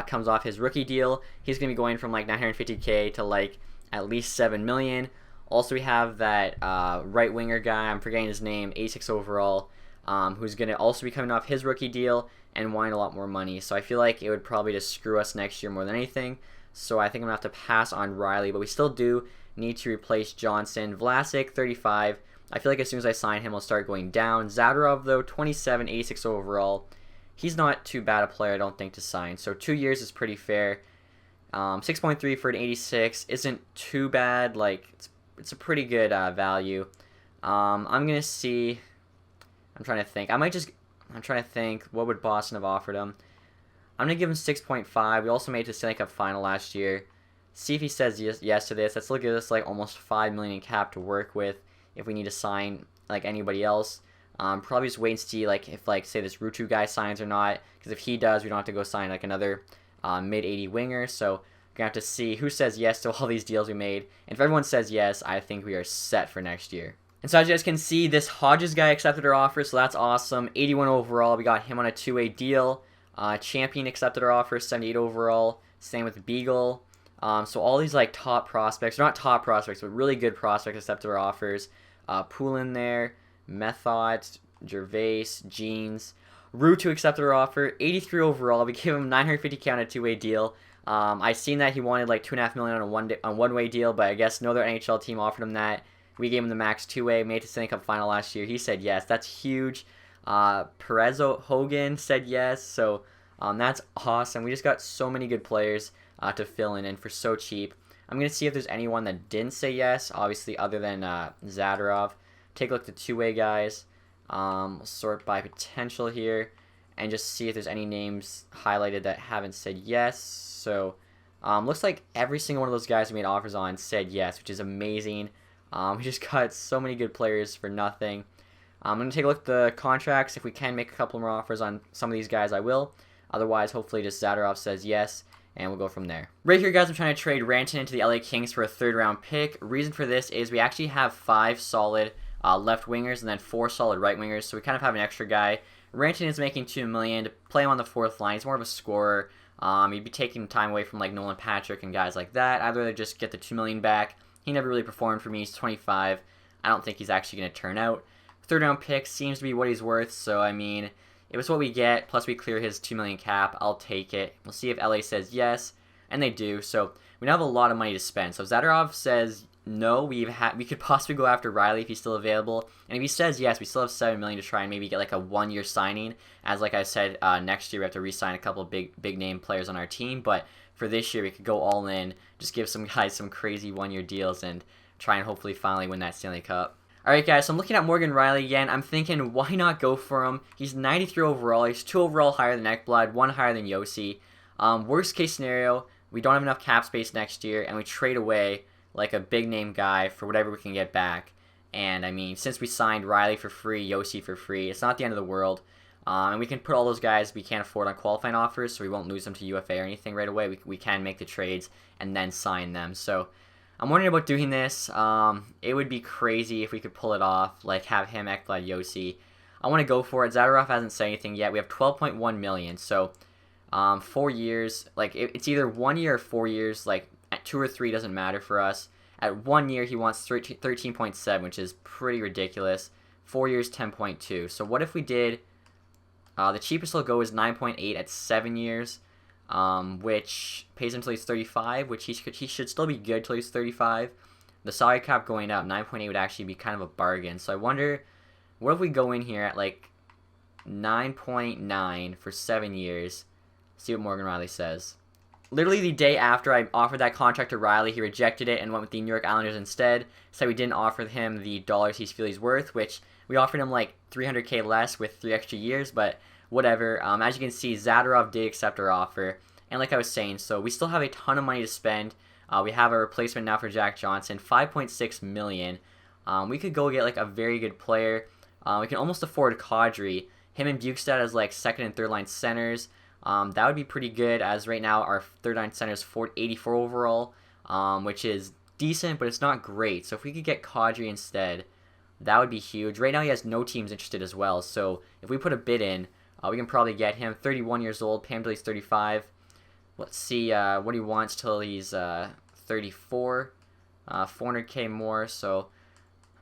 comes off his rookie deal. He's going to be going from like $950K to like at least $7 million. Also, we have that right winger guy, I'm forgetting his name, 86 overall, who's going to also be coming off his rookie deal and wanting a lot more money. So I feel like it would probably just screw us next year more than anything. So I think I'm going to have to pass on Riley, but we still do need to replace Johnson. Vlasic, 35. I feel like as soon as I sign him, he'll start going down. Zadorov, though, 27, 86 overall. He's not too bad a player, I don't think, to sign. So 2 years is pretty fair. 6.3 for an 86 isn't too bad. Like, it's a pretty good value. I'm going to see. I'm trying to think. I'm trying to think. What would Boston have offered him? I'm going to give him 6.5. We also made it to Stanley Cup final last year. See if he says yes to this. That's still give us like almost $5 million in cap to work with if we need to sign like anybody else. Probably just wait and see like if like say this Rutu guy signs or not. Because if he does, we don't have to go sign like another mid-80 winger. So we're going to have to see who says yes to all these deals we made. And if everyone says yes, I think we are set for next year. And so as you guys can see, this Hodges guy accepted our offer, so that's awesome. 81 overall, we got him on a 2-way deal. Champion accepted our offer, 78 overall. Same with Beagle. So all these like top prospects, not top prospects, but really good prospects accepted our offers. Poulin there, Method, Gervais, Jeans. Rutu accepted our offer, 83 overall. We gave him 950K on a 2-way deal. I seen that he wanted like $2.5 million on a one-way deal, but I guess no other NHL team offered him that. We gave him the max 2-way, made it to Stanley Cup final last year. He said yes. That's huge. Perez Hogan said yes. So that's awesome. We just got so many good players to fill in and for so cheap. I'm going to see if there's anyone that didn't say yes, obviously other than Zadorov. Take a look at the 2-way guys. We'll sort by potential here and just see if there's any names highlighted that haven't said yes. So looks like every single one of those guys we made offers on said yes, which is amazing. We just got so many good players for nothing. I'm going to take a look at the contracts. If we can make a couple more offers on some of these guys, I will. Otherwise, hopefully just Zadorov says yes, and we'll go from there. Right here, guys, I'm trying to trade Rantanen into the LA Kings for a 3rd-round pick. Reason for this is we actually have 5 solid left wingers and then 4 solid right wingers, so we kind of have an extra guy. Rantanen is making $2 million. To play him on the 4th line, he's more of a scorer. He'd be taking time away from like Nolan Patrick and guys like that. I'd rather just get the $2 million back. He never really performed for me. He's 25. I don't think he's actually going to turn out. 3rd-round pick seems to be what he's worth, so I mean, if it's what we get, plus we clear his $2 million cap, I'll take it. We'll see if LA says yes, and they do. So we now have a lot of money to spend. So if Zadorov says no, we could possibly go after Riley if he's still available. And if he says yes, we still have $7 million to try and maybe get like a 1-year signing. As like I said, next year we have to re-sign a couple of big name players on our team, but for this year, we could go all in, just give some guys some crazy 1-year deals and try and hopefully finally win that Stanley Cup. Alright guys, so I'm looking at Morgan Rielly again. I'm thinking, why not go for him? He's 93 overall. He's 2 overall higher than Ekblad, 1 higher than Yossi. Worst case scenario, we don't have enough cap space next year, and we trade away like a big name guy for whatever we can get back. And I mean, since we signed Rielly for free, Yossi for free, it's not the end of the world. And we can put all those guys we can't afford on qualifying offers, so we won't lose them to UFA or anything right away. We can make the trades and then sign them. So I'm wondering about doing this. It would be crazy if we could pull it off, like have him, Ekblad, Yossi. I want to go for it. Zadorov hasn't said anything yet. We have $12.1 million, so 4 years. Like it's either 1 year or 4 years. Like at 2 or 3 doesn't matter for us. At 1 year, he wants 13.7, which is pretty ridiculous. 4 years, 10.2. So what if we did? The cheapest he'll go is 9.8 at 7 years, which pays him until he's 35, which he should still be good till he's 35. The salary cap going up, 9.8 would actually be kind of a bargain. So I wonder, what if we go in here at like 9.9 for 7 years, see what Morgan Rielly says. Literally the day after I offered that contract to Rielly, he rejected it and went with the New York Islanders instead. So we didn't offer him the dollars he feels he's worth, which we offered him like $300K less with 3 extra years, but whatever. As you can see, Zadorov did accept our offer. And like I was saying, so we still have a ton of money to spend. We have a replacement now for Jack Johnson, $5.6 million. We could go get like a very good player. We can almost afford Kadri. Him and Bukestad as like second and third line centers. That would be pretty good, as right now our third line center is 84 overall, which is decent, but it's not great. So if we could get Kadri instead, that would be huge. Right now he has no teams interested as well. So if we put a bid in, we can probably get him. 31 years old, pay him till he's 35. Let's see what he wants till he's 34. 400k more, so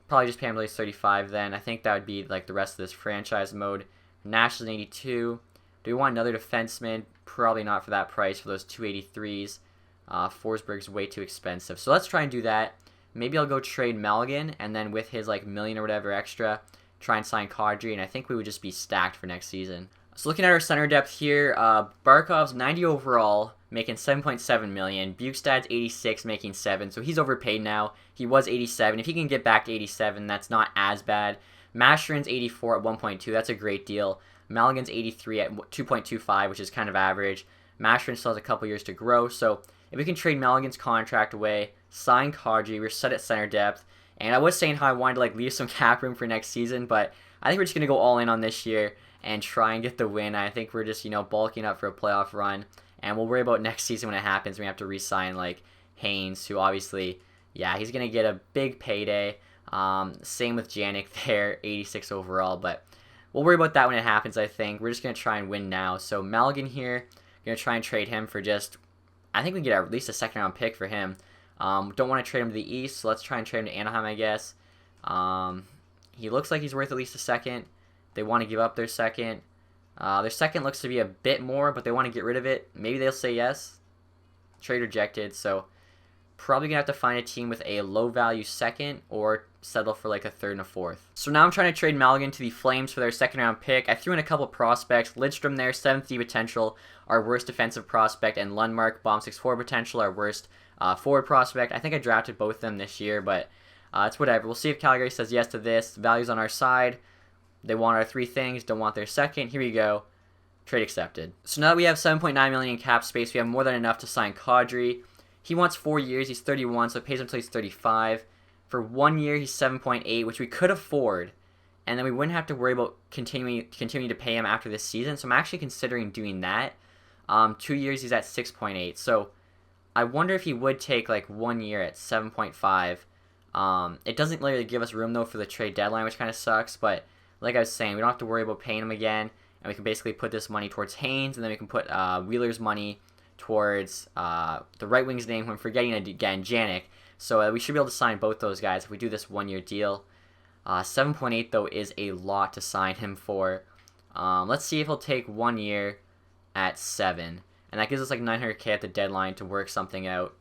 probably just pay him till he's 35 then. I think that would be like the rest of this franchise mode. Nash is 82. Do we want another defenseman? Probably not for that price for those 283s. Forsberg's way too expensive. So let's try and do that. Maybe I'll go trade Malgin, and then with his like million or whatever extra, try and sign Kadri, and I think we would just be stacked for next season. So looking at our center depth here, Barkov's 90 overall, making 7.7 million. Bukestad's 86, making 7. So he's overpaid now. He was 87. If he can get back to 87, that's not as bad. Masherin's 84 at 1.2. That's a great deal. Malgin's 83 at 2.25, which is kind of average. Masherin still has a couple years to grow. So if we can trade Malgin's contract away, sign Kadri, we're set at center depth. And I was saying how I wanted to like leave some cap room for next season, but I think we're just going to go all in on this year and try and get the win. I think we're just, bulking up for a playoff run. And we'll worry about next season when it happens. We have to re-sign like Haynes, who obviously, yeah, he's going to get a big payday. Same with Janik there, 86 overall. But we'll worry about that when it happens, I think. We're just going to try and win now. So Malgin here, going to try and trade him for just, I think we can get at least a second round pick for him. Don't want to trade him to the East, so let's try and trade him to Anaheim, I guess. He looks like he's worth at least a second. They want to give up their second. Their second looks to be a bit more, but they want to get rid of it. Maybe they'll say yes. Trade rejected, so probably going to have to find a team with a low-value second or settle for like a third and a fourth. So now I'm trying to trade Malgin to the Flames for their second-round pick. I threw in a couple prospects. Lidstrom there, 7th D potential, our worst defensive prospect, and Lundmark, bomb 6-4 potential, our worst forward prospect. I think I drafted both of them this year, but it's whatever. We'll see if Calgary says yes to this. The value's on our side. They want our 3 things, don't want their second. Here we go. Trade accepted. So now that we have 7.9 million in cap space, we have more than enough to sign Kadri. He wants 4 years. He's 31, so it pays him until he's 35. For 1 year, he's 7.8, which we could afford, and then we wouldn't have to worry about continuing to pay him after this season. So I'm actually considering doing that. 2 years, he's at 6.8. So I wonder if he would take like 1 year at 7.5. It doesn't really give us room though for the trade deadline, which kind of sucks, but like I was saying, we don't have to worry about paying him again, and we can basically put this money towards Haynes, and then we can put Wheeler's money towards the right wing's name, who I'm forgetting again, Janik. So we should be able to sign both those guys if we do this 1 year deal. 7.8 though is a lot to sign him for. Let's see if he'll take 1 year at 7, and that gives us like 900k at the deadline to work something out.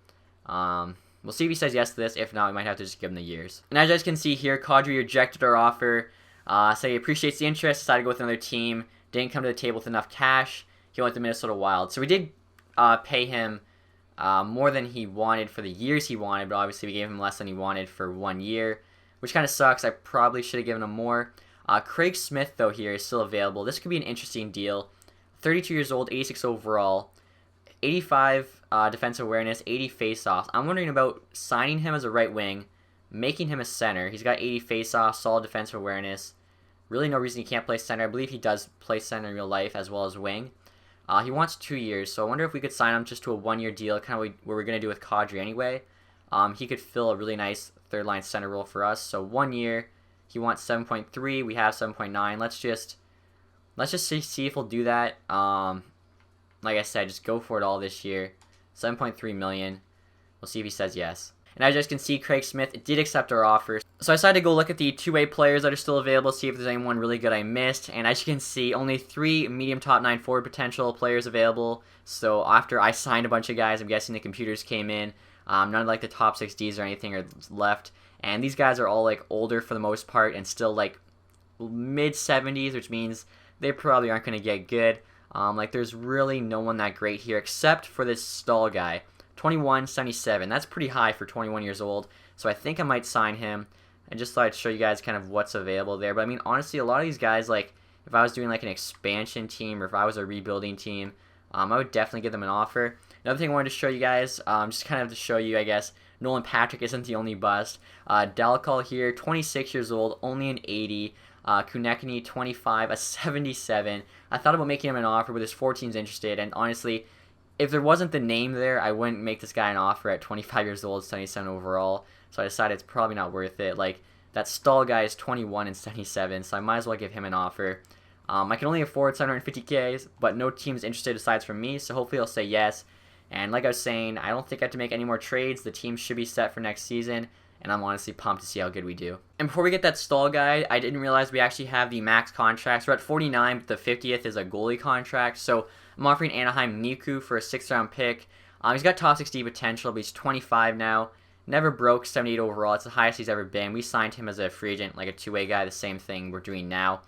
We'll see if he says yes to this. If not, we might have to just give him the years. And as you guys can see here, Kadri rejected our offer. So he appreciates the interest, decided to go with another team, didn't come to the table with enough cash. He went to Minnesota Wild. So we did pay him more than he wanted for the years he wanted, but obviously we gave him less than he wanted for 1 year, which kind of sucks. I probably should have given him more. Craig Smith, though, here is still available. This could be an interesting deal. 32 years old, 86 overall, 85 defensive awareness, 80 face-offs. I'm wondering about signing him as a right wing, making him a center. He's got 80 face-offs, solid defensive awareness. Really no reason he can't play center. I believe he does play center in real life as well as wing. He wants 2 years, so I wonder if we could sign him just to a 1 year deal, kind of what we're going to do with Kadri anyway. He could fill a really nice third-line center role for us. So 1 year, he wants 7.3. We have 7.9. Let's just see if he'll do that. Like I said, just go for it all this year. 7.3 million. We'll see if he says yes. And as you guys can see, Craig Smith did accept our offer. So I decided to go look at the two-way players that are still available, see if there's anyone really good I missed. And as you can see, only 3 medium top 9 forward potential players available. So after I signed a bunch of guys, I'm guessing the computers came in. None of like the top 6 Ds or anything are left. And these guys are all like older for the most part and still like mid-70s, which means they probably aren't going to get good. Like there's really no one that great here except for this Stahl guy. 21.77. That's pretty high for 21 years old. So I think I might sign him. I just thought I'd show you guys kind of what's available there. But I mean, honestly, a lot of these guys, like, if if I was doing like an expansion team or if I was a rebuilding team, I would definitely give them an offer. Another thing I wanted to show you guys, just kind of to show you, I guess, Nolan Patrick isn't the only bust. Dalcall here, 26 years old, only an 80. Konechny, 25, a 77. I thought about making him an offer, but there's 4 teams interested, and honestly, if there wasn't the name there, I wouldn't make this guy an offer at 25 years old, 77 overall. So I decided it's probably not worth it. Like, that Stahl guy is 21 and 77, so I might as well give him an offer. I can only afford 750K, but no team's interested aside from me, so hopefully I'll say yes. And like I was saying, I don't think I have to make any more trades. The team should be set for next season, and I'm honestly pumped to see how good we do. And before we get that Stahl guy, I didn't realize we actually have the max contracts. We're at 49, but the 50th is a goalie contract, so I'm offering Anaheim Niku for a 6th round pick. He's got top 60 potential, but he's 25 now. Never broke 78 overall. It's the highest he's ever been. We signed him as a free agent, like a two-way guy, the same thing we're doing now.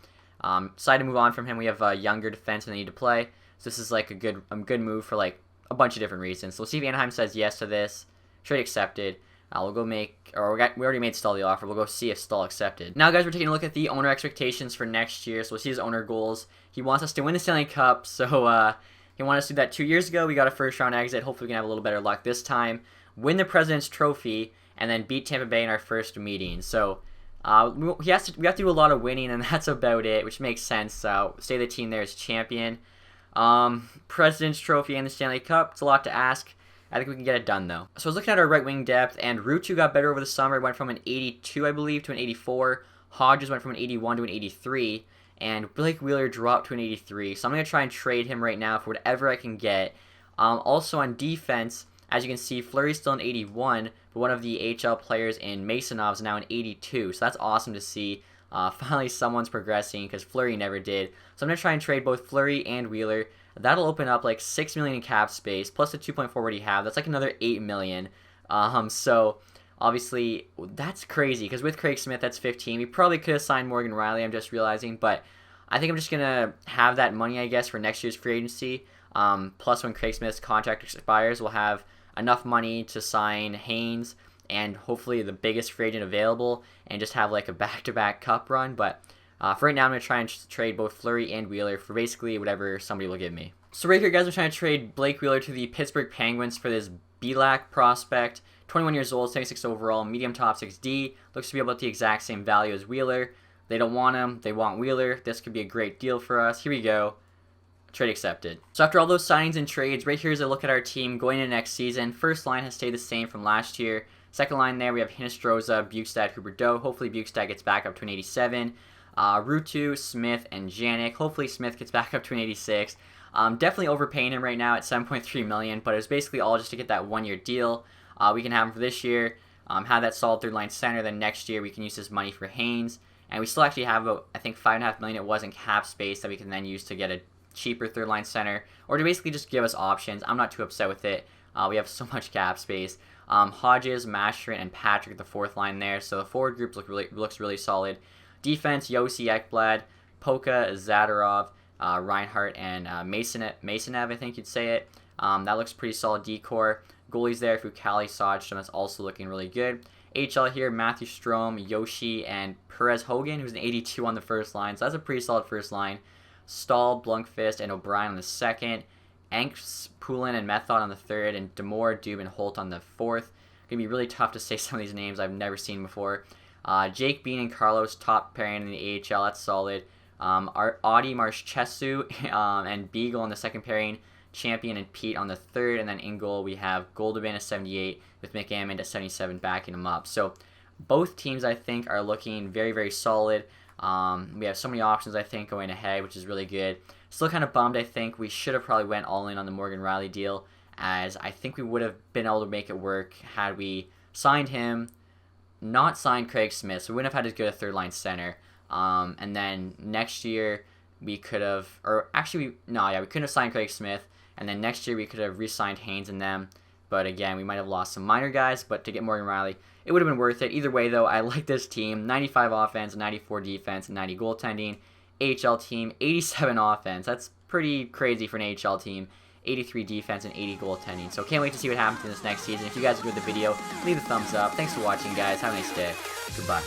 Decided to move on from him. We have a younger defense and they need to play. So this is like a good move for like a bunch of different reasons. So we'll see if Anaheim says yes to this. Trade accepted. We'll go make, or we already made Stahl the offer. We'll go see if Stahl accepted. Now, guys, we're taking a look at the owner expectations for next year. So we'll see his owner goals. He wants us to win the Stanley Cup. So he wanted us to do that 2 years ago. We got a first round exit. Hopefully we can have a little better luck this time. Win the President's Trophy and then beat Tampa Bay in our first meeting. So we have to do a lot of winning, and that's about it, which makes sense. Stay the team there as champion. President's Trophy and the Stanley Cup. It's a lot to ask. I think we can get it done, though. So I was looking at our right wing depth, and Ruutu got better over the summer. Went from an 82, I believe, to an 84. Hodges went from an 81 to an 83. And Blake Wheeler dropped to an 83. So I'm going to try and trade him right now for whatever I can get. Also on defense, as you can see, Fleury's still an 81, but one of the HL players in Masonov is now an 82. So that's awesome to see. Finally, someone's progressing because Fleury never did. So I'm going to try and trade both Fleury and Wheeler. That'll open up like $6 million in cap space, plus the 2.4 we already have. That's like another $8 million. So obviously, that's crazy because with Craig Smith, that's 15. We probably could have signed Morgan Riley, I'm just realizing, but I think I'm just going to have that money, I guess, for next year's free agency. Plus, when Craig Smith's contract expires, we'll have enough money to sign Haynes and hopefully the biggest free agent available and just have like a back-to-back cup run. But for right now, I'm going to try and trade both Fleury and Wheeler for basically whatever somebody will give me. So right here, guys, I'm trying to trade Blake Wheeler to the Pittsburgh Penguins for this Belak prospect. 21 years old, 76 overall, medium top 6D. Looks to be about the exact same value as Wheeler. They don't want him. They want Wheeler. This could be a great deal for us. Here we go. Trade accepted. So after all those signings and trades, right here is a look at our team going into next season. First line has stayed the same from last year. Second line there, we have Hinostroza, Bukestad, Huberdeau. Hopefully Bukestad gets back up to an 87. Ruutu, Smith, and Janik. Hopefully Smith gets back up to an 86. Definitely overpaying him right now at $7.3 million, but it's basically all just to get that one-year deal. We can have him for this year, have that solid third-line center. Then next year we can use this money for Haynes. And we still actually have about, I think, $5.5 million it was in cap space that we can then use to get a cheaper third-line center, or to basically just give us options. I'm not too upset with it. We have so much cap space. Hodges, Mastrin, and Patrick, the fourth line there. So the forward group looks really solid. Defense, Yossi, Ekblad, Polka, Zadorov, Reinhardt, and Masonev, I think you'd say it. That looks pretty solid decor. Goalies there, Fucali, Sodstrom, that's also looking really good. HL here, Matthew Strome, Yoshi, and Perez Hogan, who's an 82 on the first line. So that's a pretty solid first line. Stahl, Blunkfist, and O'Brien on the second. Enks, Poulin, and Method on the third. And Demore, Dube, and Holt on the fourth. Going to be really tough to say some of these names I've never seen before. Jake Bean and Carlos, top pairing in the AHL. That's solid. Audie Marchesu and Beagle on the second pairing. Champion and Pete on the third. And then in goal, we have Goldobin at 78 with McAmmond at 77 backing him up. So both teams, I think, are looking very, very solid. We have so many options, I think, going ahead, which is really good. Still kind of bummed, I think. We should have probably went all in on the Morgan Riley deal, as I think we would have been able to make it work had we signed him, not signed Craig Smith, so we wouldn't have had to go to third-line center. And then next year, we could have, or actually, we couldn't have signed Craig Smith, and then next year we could have re-signed Haynes and them. But again, we might have lost some minor guys, but to get Morgan Riley, it would have been worth it. Either way, though, I like this team. 95 offense, 94 defense, 90 goaltending. AHL team, 87 offense. That's pretty crazy for an AHL team. 83 defense and 80 goaltending. So can't wait to see what happens in this next season. If you guys enjoyed the video, leave a thumbs up. Thanks for watching, guys. Have a nice day. Goodbye.